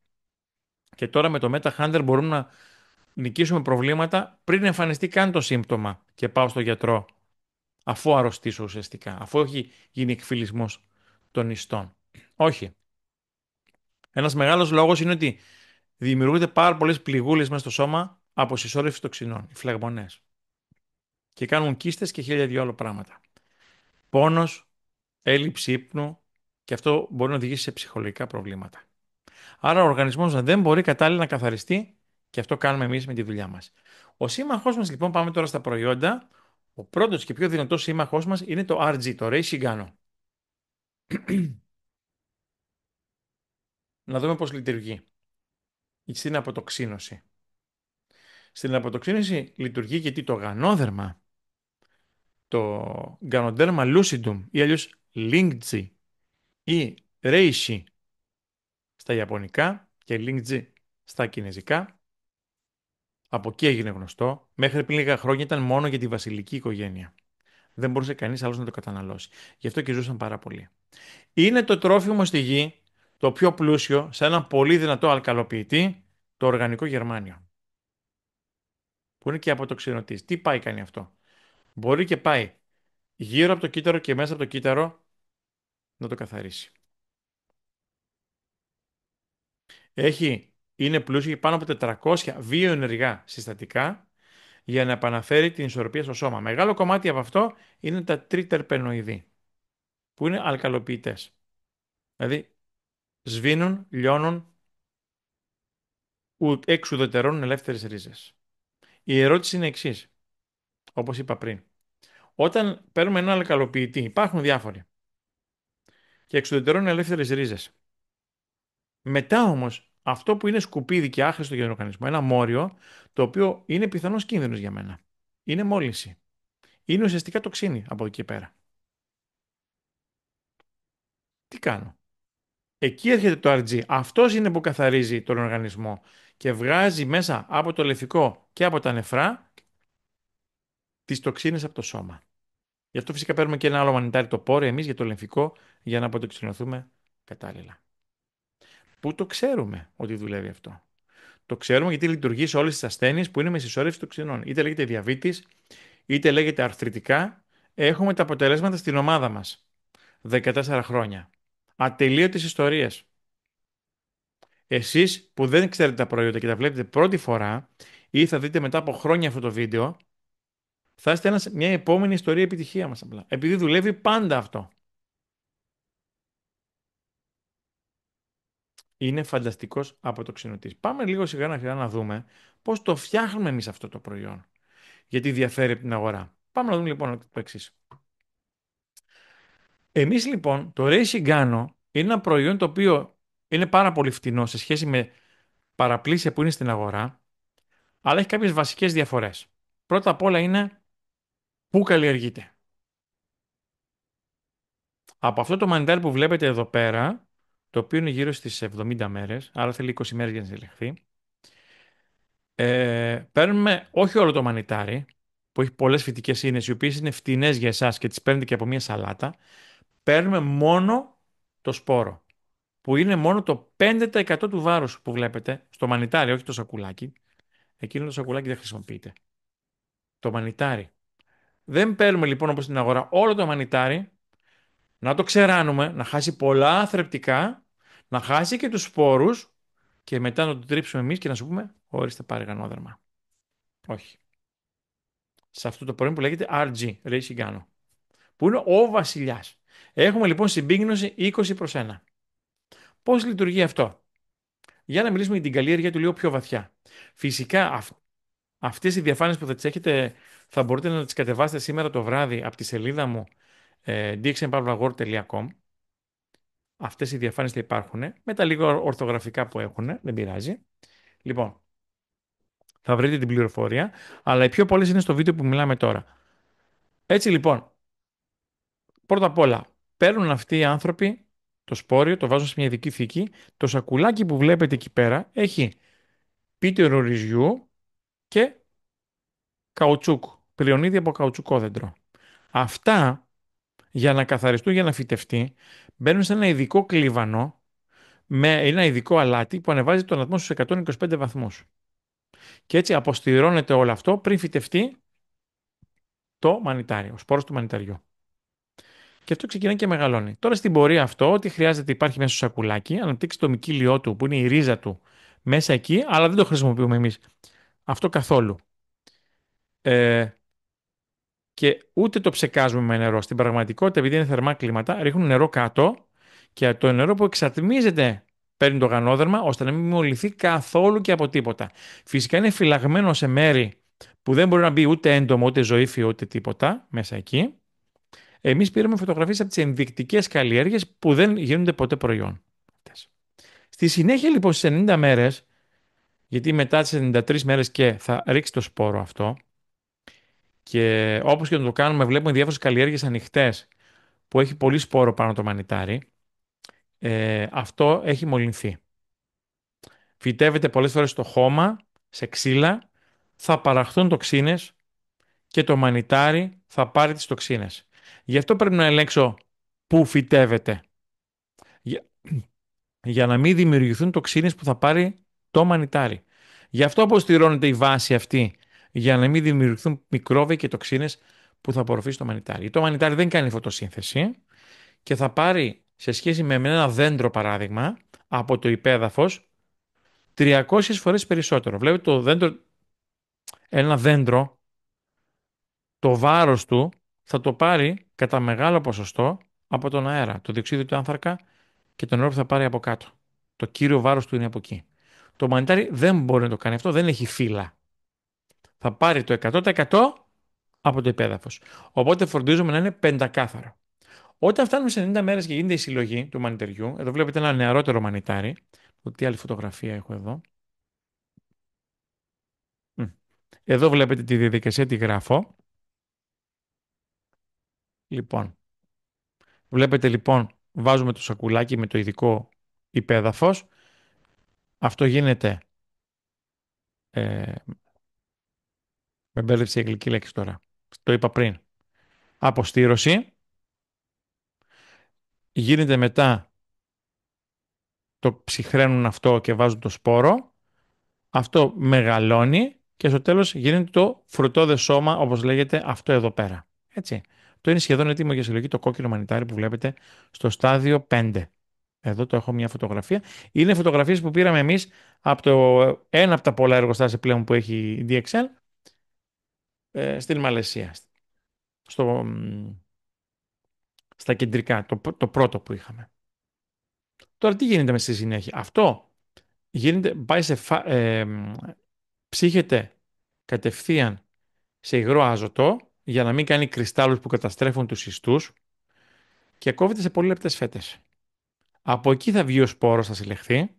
Και τώρα με το Meta Hunter μπορούμε να νικήσουμε προβλήματα πριν εμφανιστεί καν το σύμπτωμα και πάω στο γιατρό, αφού αρρωστήσω ουσιαστικά, αφού έχει γίνει εκφυλισμός των ιστών. Όχι. Ένας μεγάλος λόγος είναι ότι δημιουργούνται πάρα πολλές πληγούλες μέσα στο σώμα από συσσόρευση τοξινών, οι φλεγμονές. Και κάνουν κίστες και χίλια δυο άλλα πράγματα. Πόνος, έλλειψη ύπνου και αυτό μπορεί να οδηγήσει σε ψυχολογικά προβλήματα. Άρα ο οργανισμός δεν μπορεί κατάλληλα να καθαριστεί και αυτό κάνουμε εμείς με τη δουλειά μας. Ο σύμμαχός μας, λοιπόν, πάμε τώρα στα προϊόντα. Ο πρώτος και πιο δυνατός σύμμαχός μας είναι το RG, το Ray Shigano. Να δούμε πώς λειτουργεί. Στην αποτοξίνωση. Στην αποτοξίνωση λειτουργεί γιατί το γανόδερμα, το Ganoderma lucidum ή αλλιώς Lingzhi ή Reishi στα Ιαπωνικά και Lingzhi στα Κινεζικά, από εκεί έγινε γνωστό. Μέχρι πριν λίγα χρόνια ήταν μόνο για τη βασιλική οικογένεια. Δεν μπορούσε κανείς άλλος να το καταναλώσει. Γι' αυτό και ζούσαν πάρα πολύ. Είναι το τρόφιμο στη γη το πιο πλούσιο σε ένα πολύ δυνατό αλκαλοποιητή, το οργανικό γερμάνιο. Που είναι και αποτοξινωτής. Τι πάει κάνει αυτό. Μπορεί και πάει γύρω από το κύτταρο και μέσα από το κύτταρο να το καθαρίσει. Είναι πλούσιο πάνω από 400 βιοενεργά συστατικά για να επαναφέρει την ισορροπία στο σώμα. Μεγάλο κομμάτι από αυτό είναι τα τριτερπενοειδή, που είναι αλκαλοποιητές. Δηλαδή, σβήνουν, λιώνουν, εξουδετερώνουν ελεύθερες ρίζες. Η ερώτηση είναι εξής, όπως είπα πριν. Όταν παίρνουμε ένα αλκαλοποιητή, υπάρχουν διάφοροι, και εξουδετερώνουν ελεύθερες ρίζες. Μετά όμως, αυτό που είναι σκουπίδι και άχρηστο για τον οργανισμό, ένα μόριο, το οποίο είναι πιθανός κίνδυνος για μένα, είναι μόλυνση. Είναι ουσιαστικά τοξίνη από εκεί πέρα. Τι κάνω. Εκεί έρχεται το RG. Αυτός είναι που καθαρίζει τον οργανισμό και βγάζει μέσα από το λεφικό και από τα νεφρά τις τοξίνες από το σώμα. Γι' αυτό φυσικά παίρνουμε και ένα άλλο μανιτάρι, το πόρε εμείς, για το λεμφικό, για να αποτοξινωθούμε κατάλληλα. Πού το ξέρουμε ότι δουλεύει αυτό. Το ξέρουμε γιατί λειτουργεί σε όλες τις ασθένειες που είναι με συσσόρευση τοξινών. Είτε λέγεται διαβήτης, είτε λέγεται αρθριτικά. Έχουμε τα αποτελέσματα στην ομάδα μας. 14 χρόνια. Ατελείωτες ιστορίες. Εσείς που δεν ξέρετε τα προϊόντα και τα βλέπετε πρώτη φορά ή θα δείτε μετά από χρόνια αυτό το βίντεο, θα είστε μια επόμενη ιστορία επιτυχία μας απλά. Επειδή δουλεύει πάντα αυτό. Είναι φανταστικός αποτοξινωτής. Πάμε λίγο σιγά σιγά να δούμε πώς το φτιάχνουμε εμείς αυτό το προϊόν. Γιατί διαφέρει από την αγορά. Πάμε να δούμε λοιπόν το εξής. Εμείς λοιπόν το Reishi Gano είναι ένα προϊόν το οποίο είναι πάρα πολύ φτηνό σε σχέση με παραπλήσια που είναι στην αγορά, αλλά έχει κάποιες βασικές διαφορές. Πρώτα απ' όλα είναι πού καλλιεργείται. Από αυτό το μανιτάρι που βλέπετε εδώ πέρα, το οποίο είναι γύρω στις 70 μέρες, άρα θέλει 20 μέρες για να συλλεχθεί. Παίρνουμε όχι όλο το μανιτάρι, που έχει πολλές φυτικές ίνες, οι οποίες είναι φτηνές για εσάς και τις παίρνετε και από μια σαλάτα. Παίρνουμε μόνο το σπόρο, που είναι μόνο το 5% του βάρους που βλέπετε στο μανιτάρι, όχι το σακουλάκι. Εκείνο το σακουλάκι δεν χρησιμοποιείται. Το μανιτάρι. Δεν παίρνουμε λοιπόν όπως στην αγορά όλο το μανιτάρι, να το ξεράνουμε, να χάσει πολλά θρεπτικά, να χάσει και τους σπόρους και μετά να το τρίψουμε εμείς και να σου πούμε, ορίστε πάρε γανόδερμα. Όχι. Σε αυτό το προϊόν που λέγεται RG, Reishi, που είναι ο βασιλιάς. Έχουμε λοιπόν συμπίκνωση 20/1. Πώς λειτουργεί αυτό? Για να μιλήσουμε για την καλλιέργεια του λίγο πιο βαθιά. Φυσικά αυτές οι διαφάνειες που θα τις έχετε, θα μπορείτε να τις κατεβάσετε σήμερα το βράδυ από τη σελίδα μου dxnpavlagor.com. Αυτές οι διαφάνειες θα υπάρχουν με τα λίγα ορθογραφικά που έχουν, δεν πειράζει. Λοιπόν, θα βρείτε την πληροφορία, αλλά οι πιο πολλές είναι στο βίντεο που μιλάμε τώρα. Έτσι λοιπόν, πρώτα απ' όλα, παίρνουν αυτοί οι άνθρωποι το σπόριο, το βάζουν σε μια ειδική θήκη. Το σακουλάκι που βλέπετε εκεί πέρα έχει πίτερο ρυζιού και καουτσούκ, πριονίδι από καουτσουκόδεντρο. Αυτά για να καθαριστούν, για να φυτευτεί, μπαίνουν σε ένα ειδικό κλίβανο με ένα ειδικό αλάτι που ανεβάζει τον ατμό στους 125 βαθμούς. Και έτσι αποστηρώνεται όλο αυτό πριν φυτευτεί το μανιτάρι, ο σπόρος του μανιταριού. Και αυτό ξεκινάει και μεγαλώνει. Τώρα στην πορεία αυτό, ό,τι χρειάζεται υπάρχει μέσα στο σακουλάκι, αναπτύξει το μικύλιό του, που είναι η ρίζα του, μέσα εκεί, αλλά δεν το χρησιμοποιούμε εμείς. Αυτό καθόλου. Ε, και ούτε το ψεκάζουμε με νερό. Στην πραγματικότητα, επειδή είναι θερμά κλίματα, ρίχνουν νερό κάτω και το νερό που εξατμίζεται παίρνει το γανόδερμα, ώστε να μην μολυνθεί καθόλου και από τίποτα. Φυσικά είναι φυλαγμένο σε μέρη που δεν μπορεί να μπει ούτε έντομο, ούτε ζωήφιο, ούτε τίποτα μέσα εκεί. Εμείς πήραμε φωτογραφίες από τις ενδεικτικές καλλιέργειες που δεν γίνονται ποτέ προϊόν. Στη συνέχεια λοιπόν στις 90 μέρες, γιατί μετά τις 93 μέρες και θα ρίξει το σπόρο αυτό, και όπως και να το κάνουμε βλέπουμε διάφορες καλλιέργειες ανοιχτές που έχει πολύ σπόρο πάνω το μανιτάρι, αυτό έχει μολυνθεί. Φυτεύεται πολλές φορές στο χώμα, σε ξύλα, θα παραχθούν τοξίνες και το μανιτάρι θα πάρει τις τοξίνες. Γι' αυτό πρέπει να ελέγξω πού φυτεύεται. Για να μην δημιουργηθούν τοξίνες που θα πάρει το μανιτάρι. Γι' αυτό αποστηρώνεται η βάση αυτή, για να μην δημιουργηθούν μικρόβια και τοξίνες που θα απορροφήσει το μανιτάρι. Το μανιτάρι δεν κάνει φωτοσύνθεση και θα πάρει, σε σχέση με ένα δέντρο παράδειγμα, από το υπέδαφος, 300 φορές περισσότερο. Βλέπετε το δέντρο, ένα δέντρο, το βάρος του θα το πάρει κατά μεγάλο ποσοστό από τον αέρα, το διοξείδιο του άνθρακα και το νερό που θα πάρει από κάτω. Το κύριο βάρος του είναι από εκεί. Το μανιτάρι δεν μπορεί να το κάνει αυτό, δεν έχει φύλλα. Θα πάρει το 100% από το υπέδαφος. Οπότε φροντίζουμε να είναι πεντακάθαρο. Όταν φτάνουμε σε 90 μέρες και γίνεται η συλλογή του μανιταριού, εδώ βλέπετε ένα νεαρότερο μανιτάρι. Τι άλλη φωτογραφία έχω εδώ. Εδώ βλέπετε τη διαδικασία, τη γράφω. Λοιπόν, βλέπετε λοιπόν, βάζουμε το σακουλάκι με το ειδικό υπέδαφος. Αυτό γίνεται, με μπέρδεψε η αγγλική λέξη τώρα. Το είπα πριν. Αποστήρωση. Γίνεται μετά, το ψυχραίνουν αυτό και βάζουν το σπόρο. Αυτό μεγαλώνει και στο τέλος γίνεται το φρουτώδες σώμα, όπως λέγεται αυτό εδώ πέρα. Έτσι. Το είναι σχεδόν έτοιμο για συλλογή το κόκκινο μανιτάρι που βλέπετε στο στάδιο 5. Εδώ το έχω μια φωτογραφία. Είναι φωτογραφίες που πήραμε εμείς από ένα από τα πολλά εργοστάσια πλέον που έχει η DXL στην Μαλαισία. Στα κεντρικά, το πρώτο που είχαμε. Τώρα τι γίνεται με στη συνέχεια. Αυτό γίνεται, πάει ψύχεται κατευθείαν σε υγρό άζωτο για να μην κάνει κρυστάλλους που καταστρέφουν τους ιστούς και κόβεται σε πολύ λεπτές φέτες. Από εκεί θα βγει ο σπόρος, θα συλλεχθεί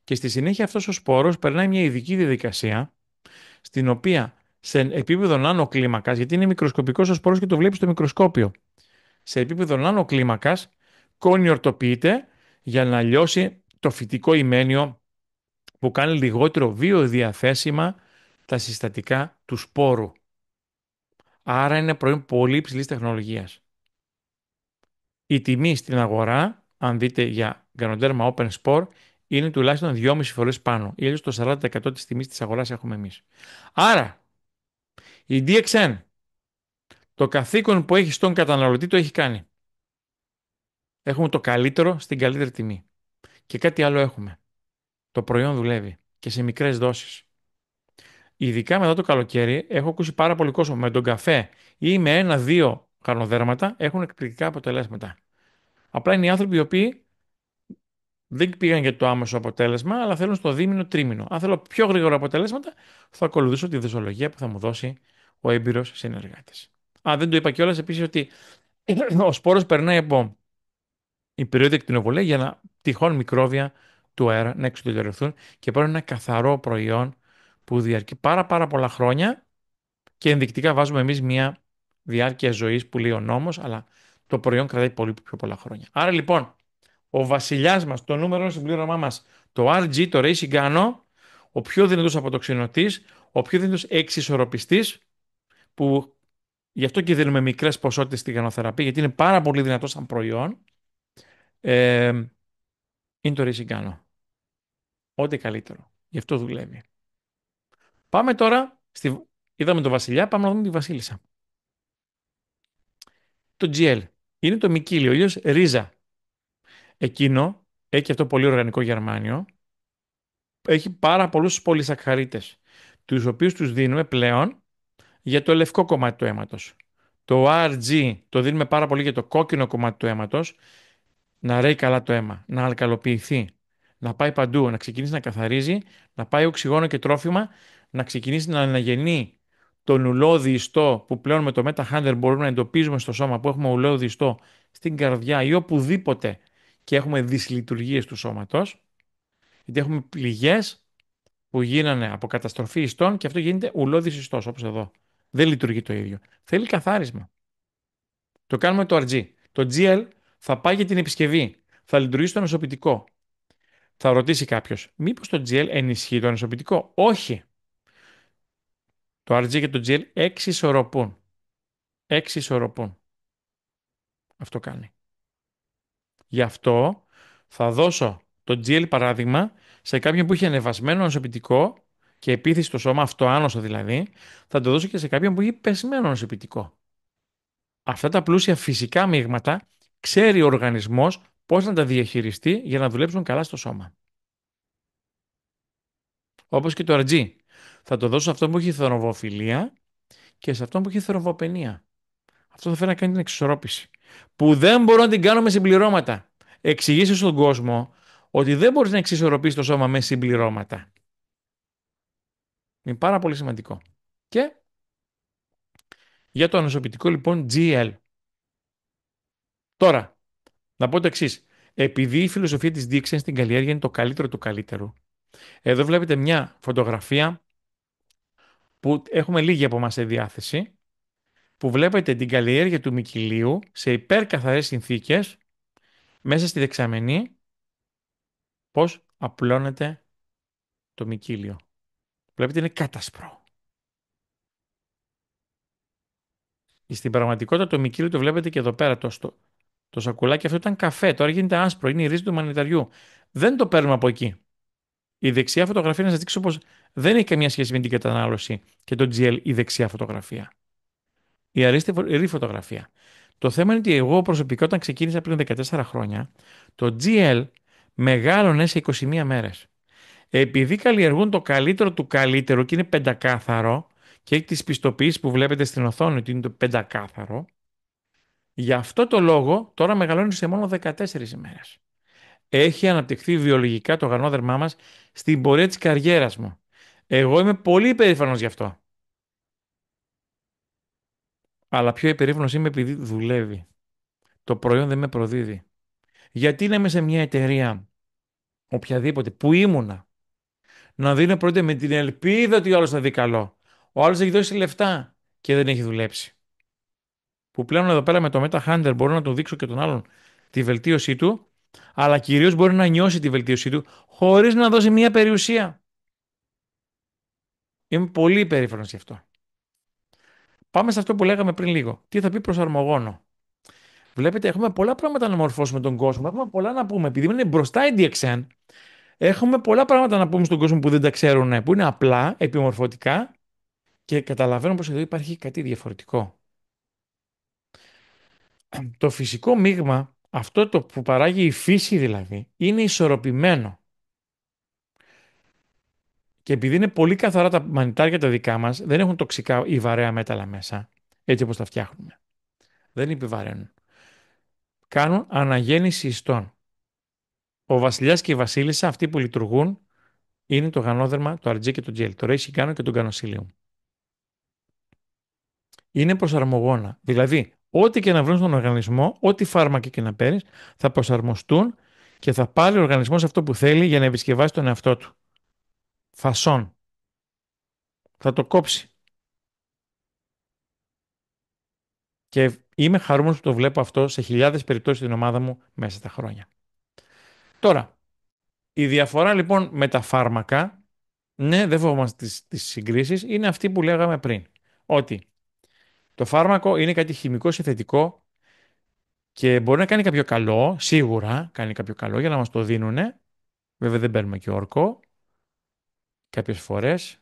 και στη συνέχεια αυτός ο σπόρος περνάει μια ειδική διαδικασία στην οποία σε επίπεδο νανοκλίμακας, γιατί είναι μικροσκοπικός ο σπόρος και το βλέπεις στο μικροσκόπιο, σε επίπεδο νανοκλίμακας κονιορτοποιείται για να λιώσει το φυτικό ημένιο που κάνει λιγότερο βιοδιαθέσιμα τα συστατικά του σπόρου. Άρα είναι προϊόν πολύ υψηλής τεχνολογίας. Η τιμή στην αγορά, αν δείτε για Ganoderma Open Spore, είναι τουλάχιστον 2,5 φορές πάνω. Ή αλλιώς το 40% της τιμής της αγοράς έχουμε εμείς. Άρα, η DXN, το καθήκον που έχει στον καταναλωτή το έχει κάνει. Έχουμε το καλύτερο στην καλύτερη τιμή. Και κάτι άλλο έχουμε. Το προϊόν δουλεύει και σε μικρές δόσεις. Ειδικά μετά το καλοκαίρι, έχω ακούσει πάρα πολύ κόσμο με τον καφέ ή με ένα-δύο γαρνοδέρματα έχουν εκπληκτικά αποτελέσματα. Απλά είναι οι άνθρωποι οι οποίοι δεν πήγαν για το άμεσο αποτέλεσμα, αλλά θέλουν στο δίμηνο τρίμηνο. Αν θέλω πιο γρήγορα αποτελέσματα, θα ακολουθήσω τη δοσολογία που θα μου δώσει ο έμπειρος συνεργάτης. Δεν το είπα κιόλας επίσης ότι ο σπόρος περνάει από η περίοδο ακτινοβολία για να τυχόν μικρόβια του αέρα να εξουδετερωθούν και παίρνουν ένα καθαρό προϊόν που διαρκεί πάρα πολλά χρόνια και ενδεικτικά βάζουμε εμείς μια διάρκεια ζωής που λέει ο νόμος, αλλά το προϊόν κρατάει πολύ πιο πολλά χρόνια. Άρα λοιπόν, ο βασιλιάς μας, το νούμερο ένα συμπλήρωμά μας, το RG, το Racing Gano, ο πιο δυνατός αποτοξινωτής, ο πιο δυνατός εξισορροπιστής, που γι' αυτό και δίνουμε μικρές ποσότητες στη γανοθεραπεία, γιατί είναι πάρα πολύ δυνατό σαν προϊόν, ε, είναι το Racing Gano. Ό,τι καλύτερο. Γι' αυτό δουλεύει. Πάμε τώρα, είδαμε τον βασιλιά, πάμε να δούμε τη βασίλισσα. Το GL είναι το μικύλιο, ήλιος ρίζα. Εκείνο έχει αυτό πολύ οργανικό γερμάνιο. Έχει πάρα πολλούς πολυσακχαρίτες, τους οποίους τους δίνουμε πλέον για το λευκό κομμάτι του αίματος. Το RG το δίνουμε πάρα πολύ για το κόκκινο κομμάτι του αίματος, να ρέει καλά το αίμα, να αλκαλοποιηθεί, να πάει παντού, να ξεκινήσει να καθαρίζει, να πάει οξυγόνο και τρόφιμα, να ξεκινήσει να αναγεννεί τον ουλώδη ιστό που πλέον με το MetaHunter μπορούμε να εντοπίζουμε στο σώμα που έχουμε ουλώδη ιστό στην καρδιά ή οπουδήποτε και έχουμε δυσλειτουργίες του σώματος, γιατί έχουμε πληγές που γίνανε από καταστροφή ιστών και αυτό γίνεται ουλώδης ιστός όπως εδώ. Δεν λειτουργεί το ίδιο. Θέλει καθάρισμα. Το κάνουμε το RG. Το GL θα πάει για την επισκευή. Θα λειτουργήσει το νοσοποιητικό. Θα ρωτήσει κάποιο, μήπως το GL ενισχύει το νοσοποιητικό? Όχι. Το RG και το GL εξισορροπούν. Εξισορροπούν. Αυτό κάνει. Γι' αυτό θα δώσω το GL παράδειγμα σε κάποιον που είχε ανεβασμένο νοσοποιητικό και επίθεση στο σώμα, αυτοάνωσο δηλαδή, θα το δώσω και σε κάποιον που έχει πεσμένο νοσοποιητικό. Αυτά τα πλούσια φυσικά μείγματα ξέρει ο οργανισμός πώς να τα διαχειριστεί για να δουλέψουν καλά στο σώμα. Όπως και το RG. Θα το δώσω σε αυτόν που έχει θρομβοφιλία και σε αυτόν που έχει θρομβοπενία. Αυτό θα φέρει να κάνει την εξισορρόπηση. Που δεν μπορώ να την κάνω με συμπληρώματα. Εξηγήσει στον κόσμο ότι δεν μπορεί να εξισορροπήσει το σώμα με συμπληρώματα. Είναι πάρα πολύ σημαντικό. Και για το ανοσοποιητικό λοιπόν GL. Τώρα, να πω το εξή. Επειδή η φιλοσοφία της DXN στην καλλιέργεια είναι το καλύτερο του καλύτερου. Εδώ βλέπετε μια φωτογραφία που έχουμε λίγοι από εμάς σε διάθεση, που βλέπετε την καλλιέργεια του μικυλίου σε υπερκαθαρές συνθήκες μέσα στη δεξαμενή, πώς απλώνεται το μικύλιο. Βλέπετε είναι κάτασπρο. Στην πραγματικότητα το μικύλιο το βλέπετε και εδώ πέρα, το σακουλάκι αυτό ήταν καφέ, τώρα γίνεται άσπρο, είναι η ρύζι του μανιταριού. Δεν το παίρνουμε από εκεί. Η δεξιά φωτογραφία να σας δείξω πως δεν έχει καμία σχέση με την κατανάλωση και το GL η δεξιά φωτογραφία. Η αριστερή φωτογραφία. Το θέμα είναι ότι εγώ προσωπικά όταν ξεκίνησα πριν 14 χρόνια, το GL μεγάλωνε σε 21 μέρες. Επειδή καλλιεργούν το καλύτερο του καλύτερου και είναι πεντακάθαρο και έχει τις πιστοποιήσεις που βλέπετε στην οθόνη ότι είναι το πεντακάθαρο, γι' αυτό το λόγο τώρα μεγαλώνει σε μόνο 14 ημέρες. Έχει αναπτυχθεί βιολογικά το γαρνόδερμά μας στην πορεία της καριέρας μου. Εγώ είμαι πολύ περήφανος γι' αυτό. Αλλά πιο υπερήφανος είμαι επειδή δουλεύει. Το προϊόν δεν με προδίδει. Γιατί να είμαι σε μια εταιρεία, οποιαδήποτε, που ήμουνα, να δίνω πρώτα με την ελπίδα ότι ο άλλος θα δει καλό. Ο άλλος έχει δώσει λεφτά και δεν έχει δουλέψει. Που πλέον εδώ πέρα με το MetaHunter μπορώ να του δείξω και τον άλλον τη βελτίωσή του Αλλά κυρίως μπορεί να νιώσει τη βελτίωσή του χωρίς να δώσει μία περιουσία. Είμαι πολύ περήφανος γι' αυτό. Πάμε σε αυτό που λέγαμε πριν λίγο. Τι θα πει προσαρμογόνο. Βλέπετε, έχουμε πολλά πράγματα να μορφώσουμε τον κόσμο. Έχουμε πολλά να πούμε. Επειδή είναι μπροστά η DXN, έχουμε πολλά πράγματα να πούμε στον κόσμο που δεν τα ξέρουν, που είναι απλά, επιμορφωτικά και καταλαβαίνω πως εδώ υπάρχει κάτι διαφορετικό. Το φυσικό μείγμα, αυτό το που παράγει η φύση δηλαδή, είναι ισορροπημένο. Και επειδή είναι πολύ καθαρά τα μανιτάρια τα δικά μας, δεν έχουν τοξικά ή βαρέα μέταλλα μέσα, έτσι όπως τα φτιάχνουμε. Δεν επιβαραίνουν. Κάνουν αναγέννηση ιστών. Ο βασιλιάς και η βασίλισσα, αυτοί που λειτουργούν, είναι το γανόδερμα, το RG και το gel, το reishi και το ganocilium. Είναι προσαρμογόνα. Δηλαδή, ό,τι και να βρουν στον οργανισμό, ό,τι φάρμακα και να παίρνει, θα προσαρμοστούν και θα πάρει ο οργανισμός αυτό που θέλει για να επισκευάσει τον εαυτό του. Φασόν. Θα το κόψει. Και είμαι χαρούμενος που το βλέπω αυτό σε χιλιάδες περιπτώσεις στην ομάδα μου μέσα στα χρόνια. Τώρα, η διαφορά λοιπόν με τα φάρμακα, ναι, δεν φοβόμαστε τις συγκρίσεις, είναι αυτή που λέγαμε πριν. Ότι το φάρμακο είναι κάτι χημικό συνθετικό και μπορεί να κάνει κάποιο καλό, σίγουρα κάνει κάποιο καλό για να μας το δίνουνε. Βέβαια δεν παίρνουμε και όρκο κάποιες φορές,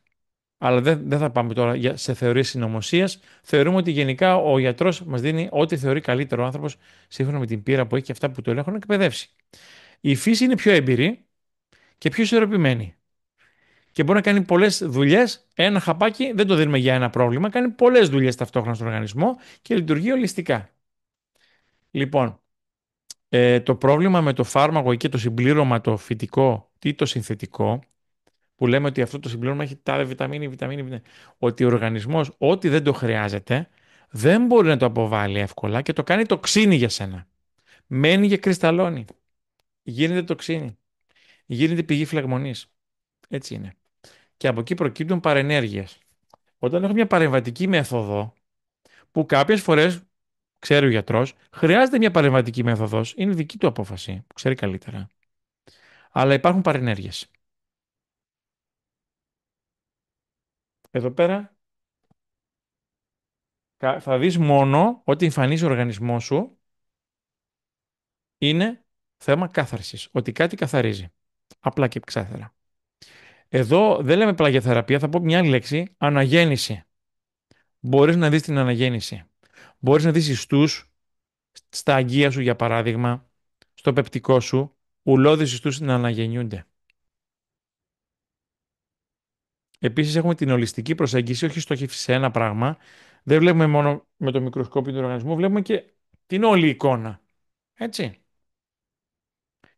αλλά δεν θα πάμε τώρα σε θεωρίες συνωμοσίας. Θεωρούμε ότι γενικά ο γιατρός μας δίνει ό,τι θεωρεί καλύτερο ο άνθρωπος σύμφωνα με την πείρα που έχει και αυτά που τον έχουν εκπαιδεύσει. Η φύση είναι πιο έμπειρη και πιο ισορροπημένη. Και μπορεί να κάνει πολλές δουλειές. Ένα χαπάκι δεν το δίνουμε για ένα πρόβλημα. Κάνει πολλές δουλειές ταυτόχρονα στον οργανισμό και λειτουργεί ολιστικά. Λοιπόν, το πρόβλημα με το φάρμακο ή και το συμπλήρωμα το φυτικό ή το συνθετικό, που λέμε ότι αυτό το συμπλήρωμα έχει τάδε βιταμίνη, ότι ο οργανισμός ό,τι δεν το χρειάζεται δεν μπορεί να το αποβάλει εύκολα και το κάνει τοξίνη για σένα. Μένει και κρυσταλλώνει. Γίνεται τοξίνη. Γίνεται πηγή φλεγμονής. Έτσι είναι. Και από εκεί προκύπτουν παρενέργειες. Όταν έχω μια παρεμβατική μέθοδο, που κάποιες φορές, ξέρει ο γιατρός, χρειάζεται μια παρεμβατική μέθοδος, είναι δική του απόφαση, που ξέρει καλύτερα. Αλλά υπάρχουν παρενέργειες. Εδώ πέρα θα δεις μόνο ότι εμφανίζει ο οργανισμός σου είναι θέμα κάθαρσης, ότι κάτι καθαρίζει. Απλά και ξεκάθαρα. Εδώ δεν λέμε πλαγιοθεραπεία, θα πω μια άλλη λέξη, αναγέννηση. Μπορείς να δεις την αναγέννηση. Μπορείς να δεις ιστούς στα αγκία σου, για παράδειγμα, στο πεπτικό σου, ουλώδεις ιστούς να αναγεννιούνται. Επίσης έχουμε την ολιστική προσέγγιση, όχι στόχευση σε ένα πράγμα. Δεν βλέπουμε μόνο με το μικροσκόπιο του οργανισμού, βλέπουμε και την όλη εικόνα. Έτσι.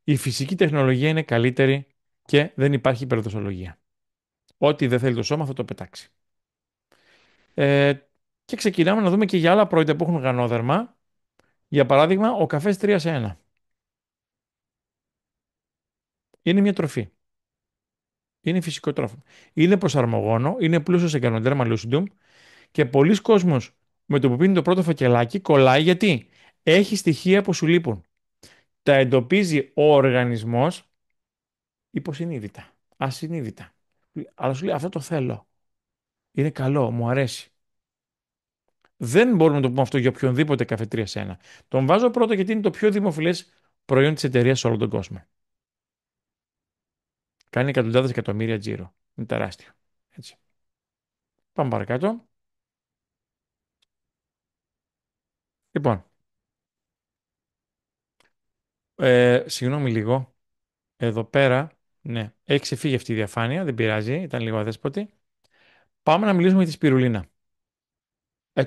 Η φυσική τεχνολογία είναι καλύτερη και δεν υπάρχει υπερδοσολογία. Ό,τι δεν θέλει το σώμα θα το πετάξει. Ε, και ξεκινάμε να δούμε και για άλλα προϊόντα που έχουν γανόδερμα. Για παράδειγμα, ο καφές 3 σε 1. Είναι μια τροφή. Είναι φυσικό τρόφιμο. Είναι προσαρμογόνο, είναι πλούσιο σε γκανοντέρμα lucidum και πολλοί κόσμος με το που πίνει το πρώτο φακελάκι κολλάει γιατί έχει στοιχεία που σου λείπουν. Τα εντοπίζει ο οργανισμός υποσυνείδητα, ασυνείδητα. Αλλά σου λέει αυτό το θέλω. Είναι καλό, μου αρέσει. Δεν μπορούμε να το πούμε αυτό για οποιονδήποτε καφετρία σε ένα. Τον βάζω πρώτο γιατί είναι το πιο δημοφιλές προϊόν της εταιρείας σε όλο τον κόσμο. Κάνει εκατοντάδες εκατομμύρια τζίρο. Είναι τεράστιο. Έτσι. Πάμε παρακάτω. Λοιπόν, συγγνώμη λίγο. Εδώ πέρα, ναι, έχει ξεφύγει αυτή η διαφάνεια, δεν πειράζει, ήταν λίγο αδέσποτη. Πάμε να μιλήσουμε για τη σπιρουλίνα.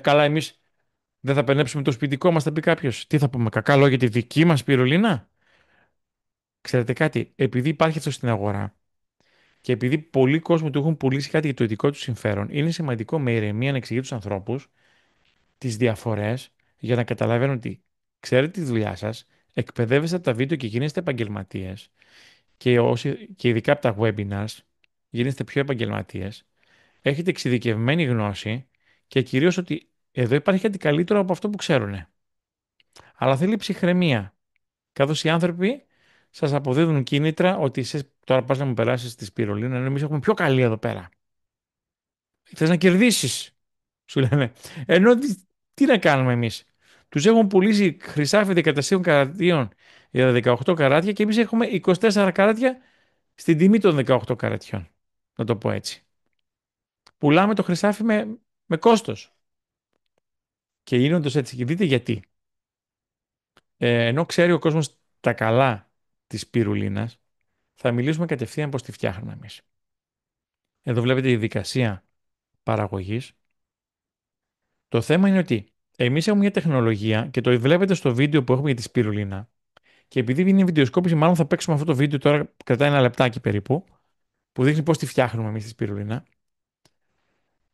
Καλά, εμείς δεν θα περνέψουμε το σπιτικό μας, θα πει κάποιο. Τι θα πούμε, κακά λόγια για τη δική μας σπιρουλίνα. Ξέρετε κάτι, επειδή υπάρχει αυτό στην αγορά και επειδή πολλοί κόσμοι του έχουν πουλήσει κάτι για το δικό του συμφέρον, είναι σημαντικό με ηρεμία να εξηγεί του ανθρώπου τις διαφορές για να καταλαβαίνουν ότι ξέρετε τη δουλειά σας, εκπαιδεύεστε από τα βίντεο και γίνεστε επαγγελματίες και ειδικά από τα webinars γίνεστε πιο επαγγελματίες, έχετε εξειδικευμένη γνώση και κυρίως ότι εδώ υπάρχει κάτι καλύτερο από αυτό που ξέρουν. Αλλά θέλει ψυχραιμία, καθώς οι άνθρωποι σας αποδίδουν κίνητρα ότι τώρα πας να μου περάσεις τη σπιρουλίνα, ενώ εμείς έχουμε πιο καλή εδώ πέρα. Θες να κερδίσεις, σου λένε. Ενώ τι να κάνουμε εμείς. Τους έχουν πουλήσει χρυσάφι 14 καρατίων για 18 καράτια και εμείς έχουμε 24 καράτια στην τιμή των 18 καρατιών. Να το πω έτσι. Πουλάμε το χρυσάφι με κόστος. Και είναι όντως έτσι. Και δείτε γιατί. Ενώ ξέρει ο κόσμος τα καλά της πυρουλίνας, θα μιλήσουμε κατευθείαν πώς τη φτιάχνουμε εμείς. Εδώ βλέπετε η δικασία παραγωγής. Το θέμα είναι ότι εμείς έχουμε μια τεχνολογία και το βλέπετε στο βίντεο που έχουμε για τη σπιρουλίνα. Και επειδή είναι βιντεοσκόπηση, μάλλον θα παίξουμε αυτό το βίντεο τώρα, κρατάει ένα λεπτάκι περίπου, που δείχνει πώς τη φτιάχνουμε εμείς τη σπιρουλίνα.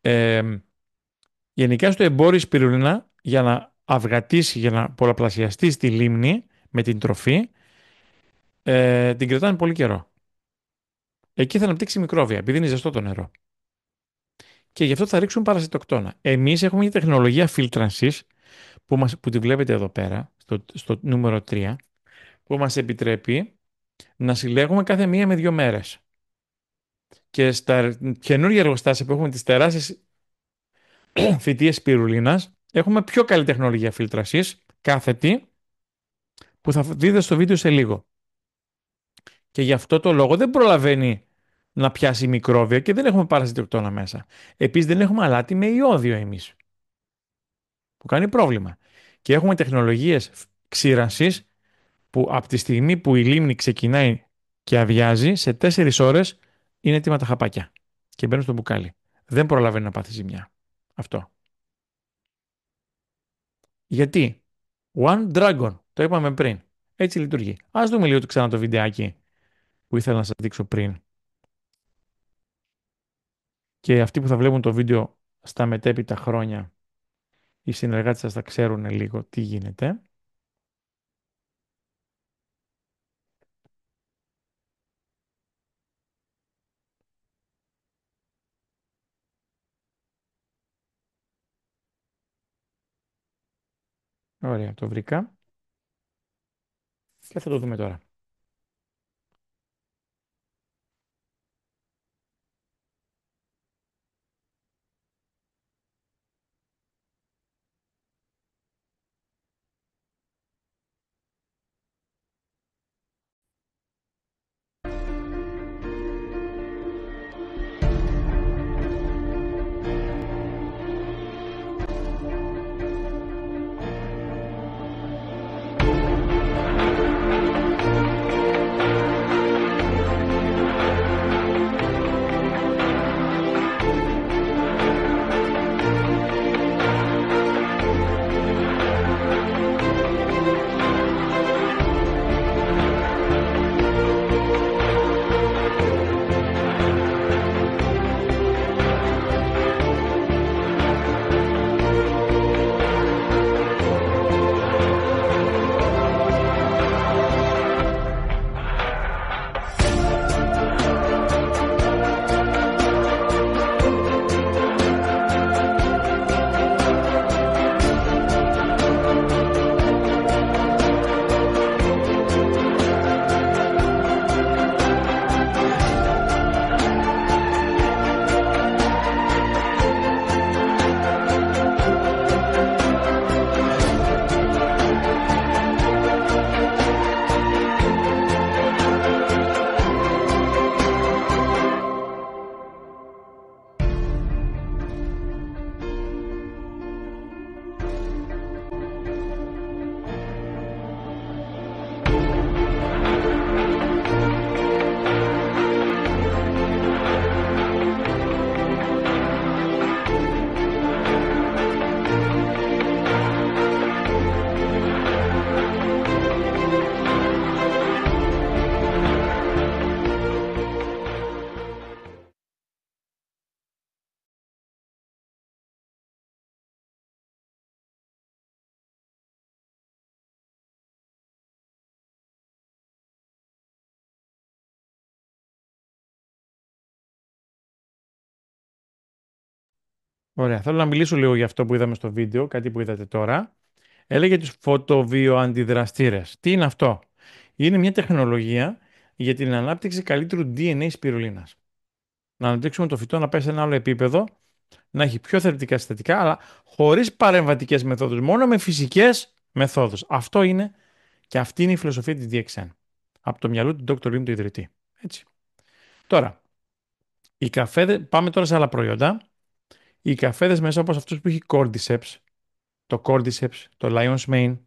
Ε, Γενικά στο εμπόριο η σπιρουλίνα για να αυγατήσει, για να πολλαπλασιαστεί στη λίμνη με την τροφή, την κρατάνε πολύ καιρό. Εκεί θα αναπτύξει μικρόβια, επειδή είναι ζεστό το νερό. Και γι' αυτό θα ρίξουν παρασιτοκτόνα. Εμείς έχουμε μια τεχνολογία φίλτρανσης που τη βλέπετε εδώ πέρα, στο νούμερο 3, που μας επιτρέπει να συλλέγουμε κάθε 1 με 2 μέρες. Και στα καινούργια εργοστάσια που έχουμε τις τεράστιες φυτείες σπιρουλίνας, έχουμε πιο καλή τεχνολογία φίλτρασης, κάθετη, που θα δείτε στο βίντεο σε λίγο. Και γι' αυτό το λόγο δεν προλαβαίνει να πιάσει μικρόβια και δεν έχουμε παρασιτοκτόνα μέσα. Επίσης δεν έχουμε αλάτι με ιόδιο εμείς, που κάνει πρόβλημα. Και έχουμε τεχνολογίες ξύρανσης που από τη στιγμή που η λίμνη ξεκινάει και αδειάζει, σε 4 ώρες είναι έτοιμα τα χαπάκια και μπαίνουν στο μπουκάλι. Δεν προλαβαίνει να πάθει ζημιά. Αυτό. Γιατί? One Dragon. Το είπαμε πριν. Έτσι λειτουργεί. Ας δούμε λίγο ξανά το βιντεάκι που ήθελα να σας δείξω πριν. Και αυτοί που θα βλέπουν το βίντεο στα μετέπειτα χρόνια, οι συνεργάτες σας θα ξέρουν λίγο τι γίνεται. Ωραία, το βρήκα. Και θα το δούμε τώρα. Ωραία, θέλω να μιλήσω λίγο για αυτό που είδαμε στο βίντεο, κάτι που είδατε τώρα. Έλεγε τους φωτοβιοαντιδραστήρες. Τι είναι αυτό? Είναι μια τεχνολογία για την ανάπτυξη καλύτερου DNA σπιρουλίνας. Να αναπτύξουμε το φυτό να πάει σε ένα άλλο επίπεδο, να έχει πιο θεραπευτικά συστατικά, αλλά χωρίς παρεμβατικές μεθόδους, μόνο με φυσικές μεθόδους. Αυτό είναι και αυτή είναι η φιλοσοφία της DXN. Από το μυαλό του Dr. Lim, του ιδρυτή. Έτσι. Τώρα, πάμε τώρα σε άλλα προϊόντα. Οι καφέδες μέσα όπως αυτούς που έχει Cordyceps, το Cordyceps, το Lion's Mane,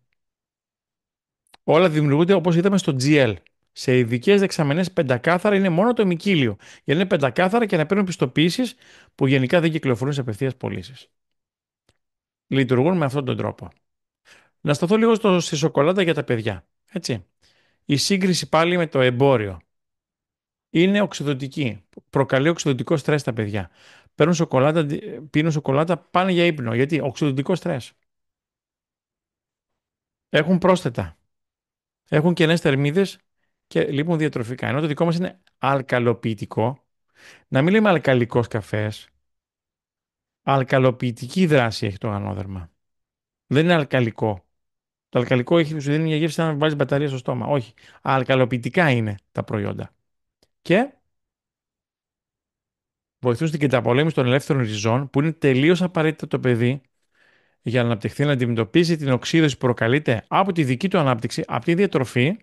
όλα δημιουργούνται όπως είδαμε στο GL. Σε ειδικές δεξαμενές πεντακάθαρα είναι μόνο το μικύλιο. Γιατί είναι πεντακάθαρα και να παίρνουν πιστοποιήσεις που γενικά δεν κυκλοφορούν σε απευθείας πωλήσεις. Λειτουργούν με αυτόν τον τρόπο. Να σταθώ λίγο στη σοκολάτα για τα παιδιά. Έτσι. Η σύγκριση πάλι με το εμπόριο. Είναι οξυδοτική. Προκαλεί οξυδοτικό στρες στα παιδιά. Παίρνουν σοκολάτα, πίνουν σοκολάτα, πάνε για ύπνο. Γιατί? Οξυδοτικό στρες. Έχουν πρόσθετα. Έχουν κενές θερμίδες και λείπουν διατροφικά. Ενώ το δικό μας είναι αλκαλοποιητικό. Να μην λέμε αλκαλικός καφές. Αλκαλοποιητική δράση έχει το γανόδερμα. Δεν είναι αλκαλικό. Το αλκαλικό σου δίνει μια γεύση σαν να βάλεις μπαταρία στο στόμα. Όχι. Αλκαλοποιητικά είναι τα προϊόντα. Και βοηθούν στην καταπολέμηση των ελεύθερων ριζών, που είναι τελείως απαραίτητο το παιδί για να αναπτυχθεί, να αντιμετωπίσει την οξύδωση που προκαλείται από τη δική του ανάπτυξη, από τη διατροφή.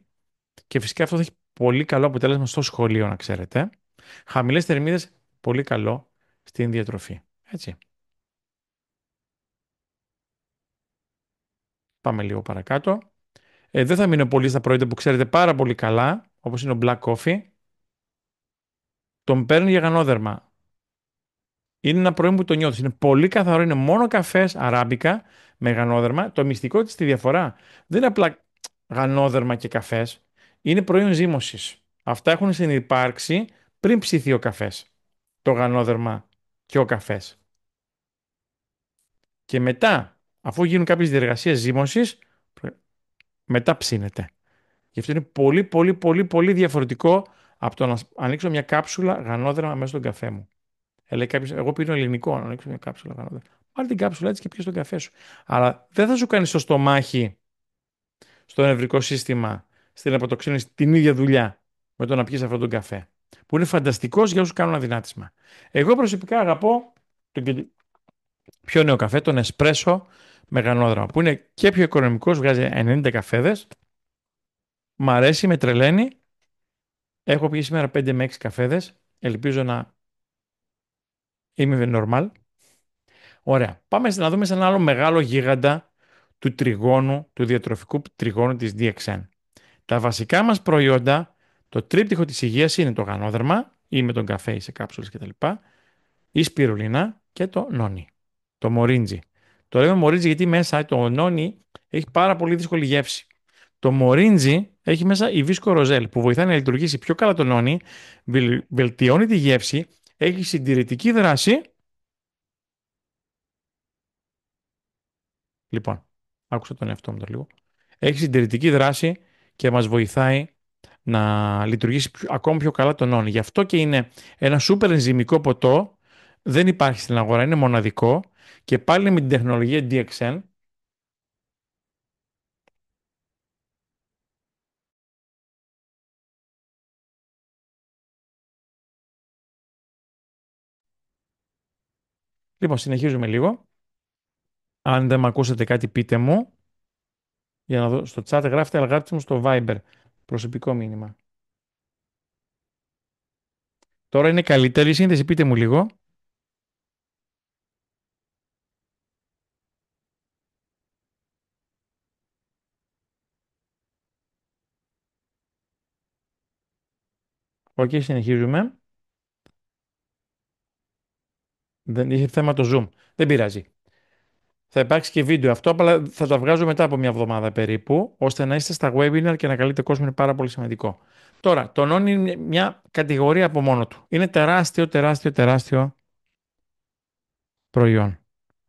Και φυσικά αυτό θα έχει πολύ καλό αποτέλεσμα στο σχολείο, να ξέρετε. Χαμηλές θερμίδες, πολύ καλό στην διατροφή. Έτσι. Πάμε λίγο παρακάτω. Δεν θα μείνω πολύ στα προϊόντα που ξέρετε πάρα πολύ καλά, όπως είναι ο Black Coffee. Τον παίρνει για γανόδερμα. Είναι ένα προϊόν που το νιώθεις. Είναι πολύ καθαρό. Είναι μόνο καφές αράμπικα με γανόδερμα. Το μυστικό της τη διαφορά δεν είναι απλά γανόδερμα και καφές. Είναι προϊόν ζύμωσης. Αυτά έχουν συνυπάρξει πριν ψηθεί ο καφές. Το γανόδερμα και ο καφές. Και μετά, αφού γίνουν κάποιες διεργασίες ζύμωσης, μετά ψήνεται. Γι' αυτό είναι πολύ πολύ πολύ πολύ διαφορετικό από το να ανοίξω μια κάψουλα γανόδερμα μέσα στον καφέ μου. Λέει κάποιος, εγώ πίνω ελληνικό, να ανοίξω μια κάψουλα γανόδερμα. Πάρε την κάψουλα έτσι και πιες τον καφέ σου. Αλλά δεν θα σου κάνει στο στομάχι, στο νευρικό σύστημα, στην αποτοξίνηση την ίδια δουλειά με το να πιεις αυτόν τον καφέ. Που είναι φανταστικός για όσους κάνουν αδυνάτισμα. Εγώ προσωπικά αγαπώ τον πιο νέο καφέ, τον εσπρέσο με γανόδραμα, που είναι και πιο οικονομικός, βγάζει 90 καφέδες. Μ' αρέσει, με τρελαίνει. Έχω πει σήμερα 5 με 6 καφέδες. Ελπίζω να είμαι normal. Ωραία. Πάμε να δούμε σε ένα άλλο μεγάλο γίγαντα του τριγώνου, του διατροφικού τριγώνου της DXN. Τα βασικά μας προϊόντα, το τρίπτυχο της υγείας είναι το γανόδερμα ή με τον καφέ ή σε κάψουλες κτλ. Η σπιρουλίνα και το νόνι, το μορίντζι. Το λέμε μορίντζι γιατί μέσα το νόνι έχει πάρα πολύ δύσκολη γεύση. Το μορίντζι έχει μέσα ιβίσκο ροζέλ που βοηθάει να λειτουργήσει πιο καλά το νόνι, βελτιώνει τη γεύση, έχει συντηρητική δράση. Λοιπόν, άκουσα τον εαυτό μου το λίγο. Έχει συντηρητική δράση και μας βοηθάει να λειτουργήσει ακόμη πιο καλά το νόνι. Γι' αυτό και είναι ένα σούπερ ενζυμικό ποτό. Δεν υπάρχει στην αγορά, είναι μοναδικό και πάλι με την τεχνολογία DXN. Λοιπόν, συνεχίζουμε λίγο. Αν δεν με ακούσετε κάτι, πείτε μου. Για να δω στο chat, γράφετε, αλλά γράψτε μου στο Viber. Προσωπικό μήνυμα. Τώρα είναι καλύτερη η σύνδεση, πείτε μου λίγο. Οκ, συνεχίζουμε. Δεν είχε θέμα το Zoom. Δεν πειράζει. Θα υπάρξει και βίντεο αυτό, αλλά θα τα βγάζω μετά από μια εβδομάδα περίπου, ώστε να είστε στα webinar και να καλείτε κόσμο. Είναι πάρα πολύ σημαντικό. Τώρα, το νόνι είναι μια κατηγορία από μόνο του. Είναι τεράστιο, τεράστιο, τεράστιο προϊόν.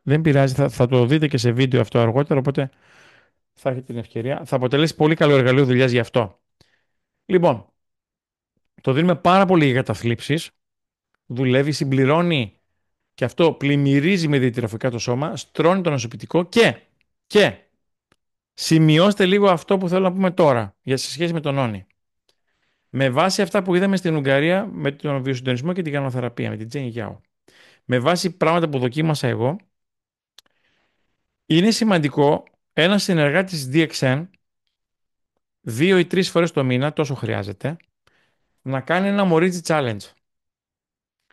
Δεν πειράζει, θα το δείτε και σε βίντεο αυτό αργότερα, οπότε θα έχετε την ευκαιρία. Θα αποτελέσει πολύ καλό εργαλείο δουλειάς γι' αυτό. Λοιπόν, το δίνουμε πάρα πολύ για καταθλίψεις. Δουλεύει, συμπληρώνει και αυτό πλημμυρίζει με διατροφικά το σώμα, στρώνει το νοσοποιητικό και Σημειώστε λίγο αυτό που θέλω να πούμε τώρα για σε σχέση με τον Όνη. Με βάση αυτά που είδαμε στην Ουγγαρία με τον βιοσυντονισμό και την γανοθεραπεία, με την Τζένι Γιάου. Με βάση πράγματα που δοκίμασα εγώ, είναι σημαντικό ένα συνεργάτης DXN 2 ή 3 φορές το μήνα, τόσο χρειάζεται, να κάνει ένα Morizi Challenge.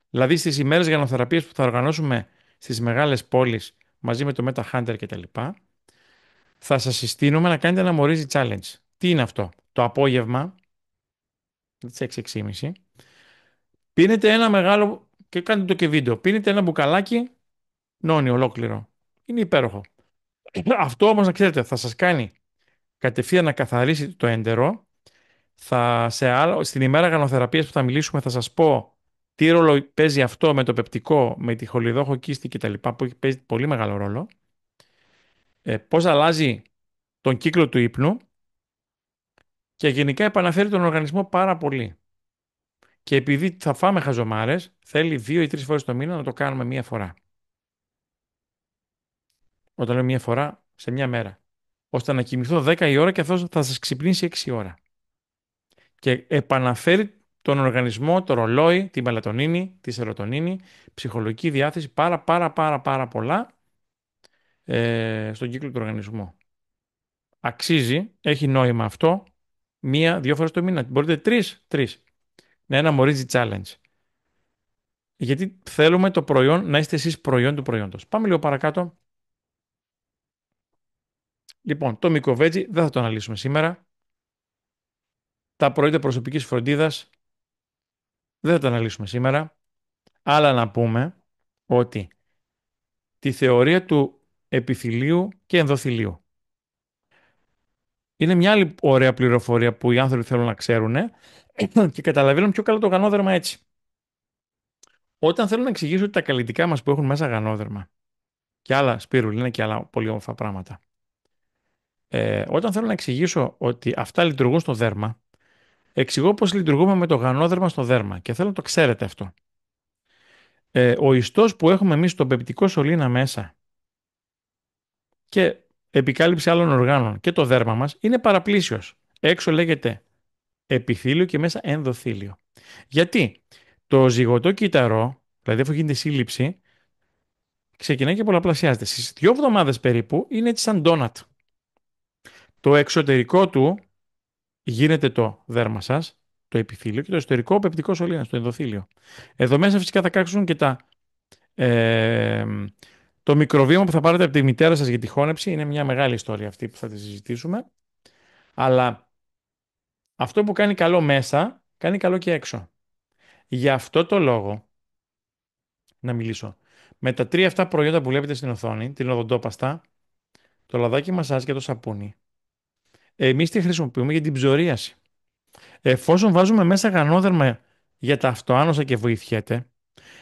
Δηλαδή στις ημέρες γανοθεραπείας που θα οργανώσουμε στις μεγάλες πόλεις μαζί με το Meta Hunter κτλ. Θα σας συστήνουμε να κάνετε ένα Morizi Challenge. Τι είναι αυτό? Το απόγευμα, τις 6-6.30, πίνετε ένα μεγάλο, και κάντε το και βίντεο, πίνετε ένα μπουκαλάκι νόνι ολόκληρο. Είναι υπέροχο. Αυτό όμως να ξέρετε θα σας κάνει κατευθείαν να καθαρίσει το έντερο. Στην ημέρα γανοθεραπείας που θα μιλήσουμε θα σας πω τι ρόλο παίζει αυτό με το πεπτικό, με τη χολιδόχο κίστη κτλ. Που παίζει πολύ μεγάλο ρόλο. Πώς αλλάζει τον κύκλο του ύπνου και γενικά επαναφέρει τον οργανισμό πάρα πολύ. Και επειδή θα φάμε χαζομάρες, θέλει 2 ή 3 φορές το μήνα να το κάνουμε μία φορά. Όταν λέω μία φορά, σε μία μέρα. Ώστε να κοιμηθώ 10 η ώρα και αυτό θα σας ξυπνήσει 6 η ώρα. Και επαναφέρει τον οργανισμό, το ρολόι, τη μελατονίνη, τη σερωτονίνη, ψυχολογική διάθεση, πάρα πολλά στον κύκλο του οργανισμού. Αξίζει, έχει νόημα αυτό, 1-2 φορές το μήνα. Μπορείτε 3. Ναι, ένα Morizi Challenge. Γιατί θέλουμε το προϊόν να είστε εσείς προϊόν του προϊόντος. Πάμε λίγο παρακάτω. Λοιπόν, το Mycovegy δεν θα το αναλύσουμε σήμερα. Τα προϊόντα προσωπικής φροντίδας δεν θα τα αναλύσουμε σήμερα. Αλλά να πούμε ότι τη θεωρία του επιθυλίου και ενδοθυλίου. Είναι μια άλλη ωραία πληροφορία που οι άνθρωποι θέλουν να ξέρουν και καταλαβαίνουν πιο καλά το γανόδερμα έτσι. Όταν θέλω να εξηγήσω ότι τα καλλιτικά μας που έχουν μέσα γανόδερμα και άλλα σπιρουλίνα και άλλα πολύ όμορφα πράγματα, όταν θέλω να εξηγήσω ότι αυτά λειτουργούν στο δέρμα, εξηγώ πώς λειτουργούμε με το γανόδερμα στο δέρμα και θέλω να το ξέρετε αυτό. Ο ιστός που έχουμε εμείς στο πεπτικό σωλήνα μέσα και επικάλυψη άλλων οργάνων και το δέρμα μας είναι παραπλήσιος. Έξω λέγεται επιθύλιο και μέσα ενδοθύλιο. Γιατί το ζυγωτό κύτταρο, δηλαδή αφού γίνεται σύλληψη, ξεκινάει και πολλαπλασιάζεται. Στις 2 εβδομάδες περίπου είναι έτσι σαν ντόνατ. Το εξωτερικό του γίνεται το δέρμα σας, το επιθύλιο, και το εσωτερικό πεπτικό σωλήνα, το ενδοθύλιο. Εδώ μέσα φυσικά θα κάτσουν και ε, το μικροβίωμα που θα πάρετε από τη μητέρα σας για τη χώνεψη. Είναι μια μεγάλη ιστορία αυτή που θα τη συζητήσουμε. Αλλά αυτό που κάνει καλό μέσα, κάνει καλό και έξω. Γι' αυτό το λόγο, να μιλήσω, με τα 3 αυτά προϊόντα που βλέπετε στην οθόνη, την οδοντόπαστα, το λαδάκι μασάζ και το σαπούνι, εμείς τη χρησιμοποιούμε για την ψωρίαση. Εφόσον βάζουμε μέσα γανόδερμα για τα αυτοάνοσα και βοηθιέται,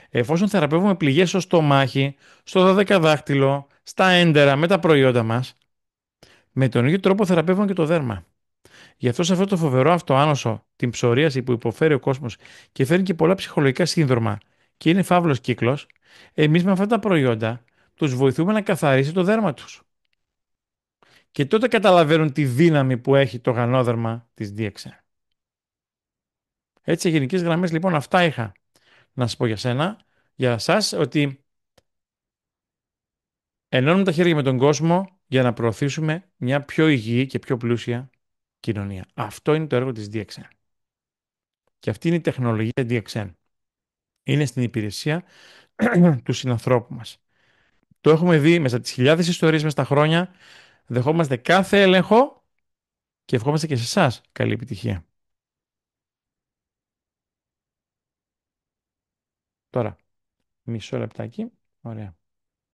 εφόσον θεραπεύουμε πληγές στο στομάχι, στο δωδεκαδάχτυλο, στα έντερα με τα προϊόντα μας, με τον ίδιο τρόπο θεραπεύουμε και το δέρμα. Γι' αυτό σε αυτό το φοβερό αυτοάνωσο, την ψωρίαση που υποφέρει ο κόσμος και φέρνει και πολλά ψυχολογικά σύνδρομα και είναι φαύλος κύκλος, εμείς με αυτά τα προϊόντα τους βοηθούμε να καθαρίσει το δέρμα τους. Και τότε καταλαβαίνουν τη δύναμη που έχει το γανόδερμα της DXN. Έτσι, σε γενικές γραμμές, λοιπόν, αυτά είχα να σας πω για σένα, για σας, ότι ενώνουμε τα χέρια με τον κόσμο για να προωθήσουμε μια πιο υγιή και πιο πλούσια κοινωνία. Αυτό είναι το έργο της DXN. Και αυτή είναι η τεχνολογία DXN. Είναι στην υπηρεσία του συνανθρώπου μας. Το έχουμε δει μέσα τις χιλιάδες ιστορίες μέσα στα χρόνια. Δεχόμαστε κάθε έλεγχο και ευχόμαστε και σε εσάς καλή επιτυχία. Τώρα, μισό λεπτάκι. Ωραία.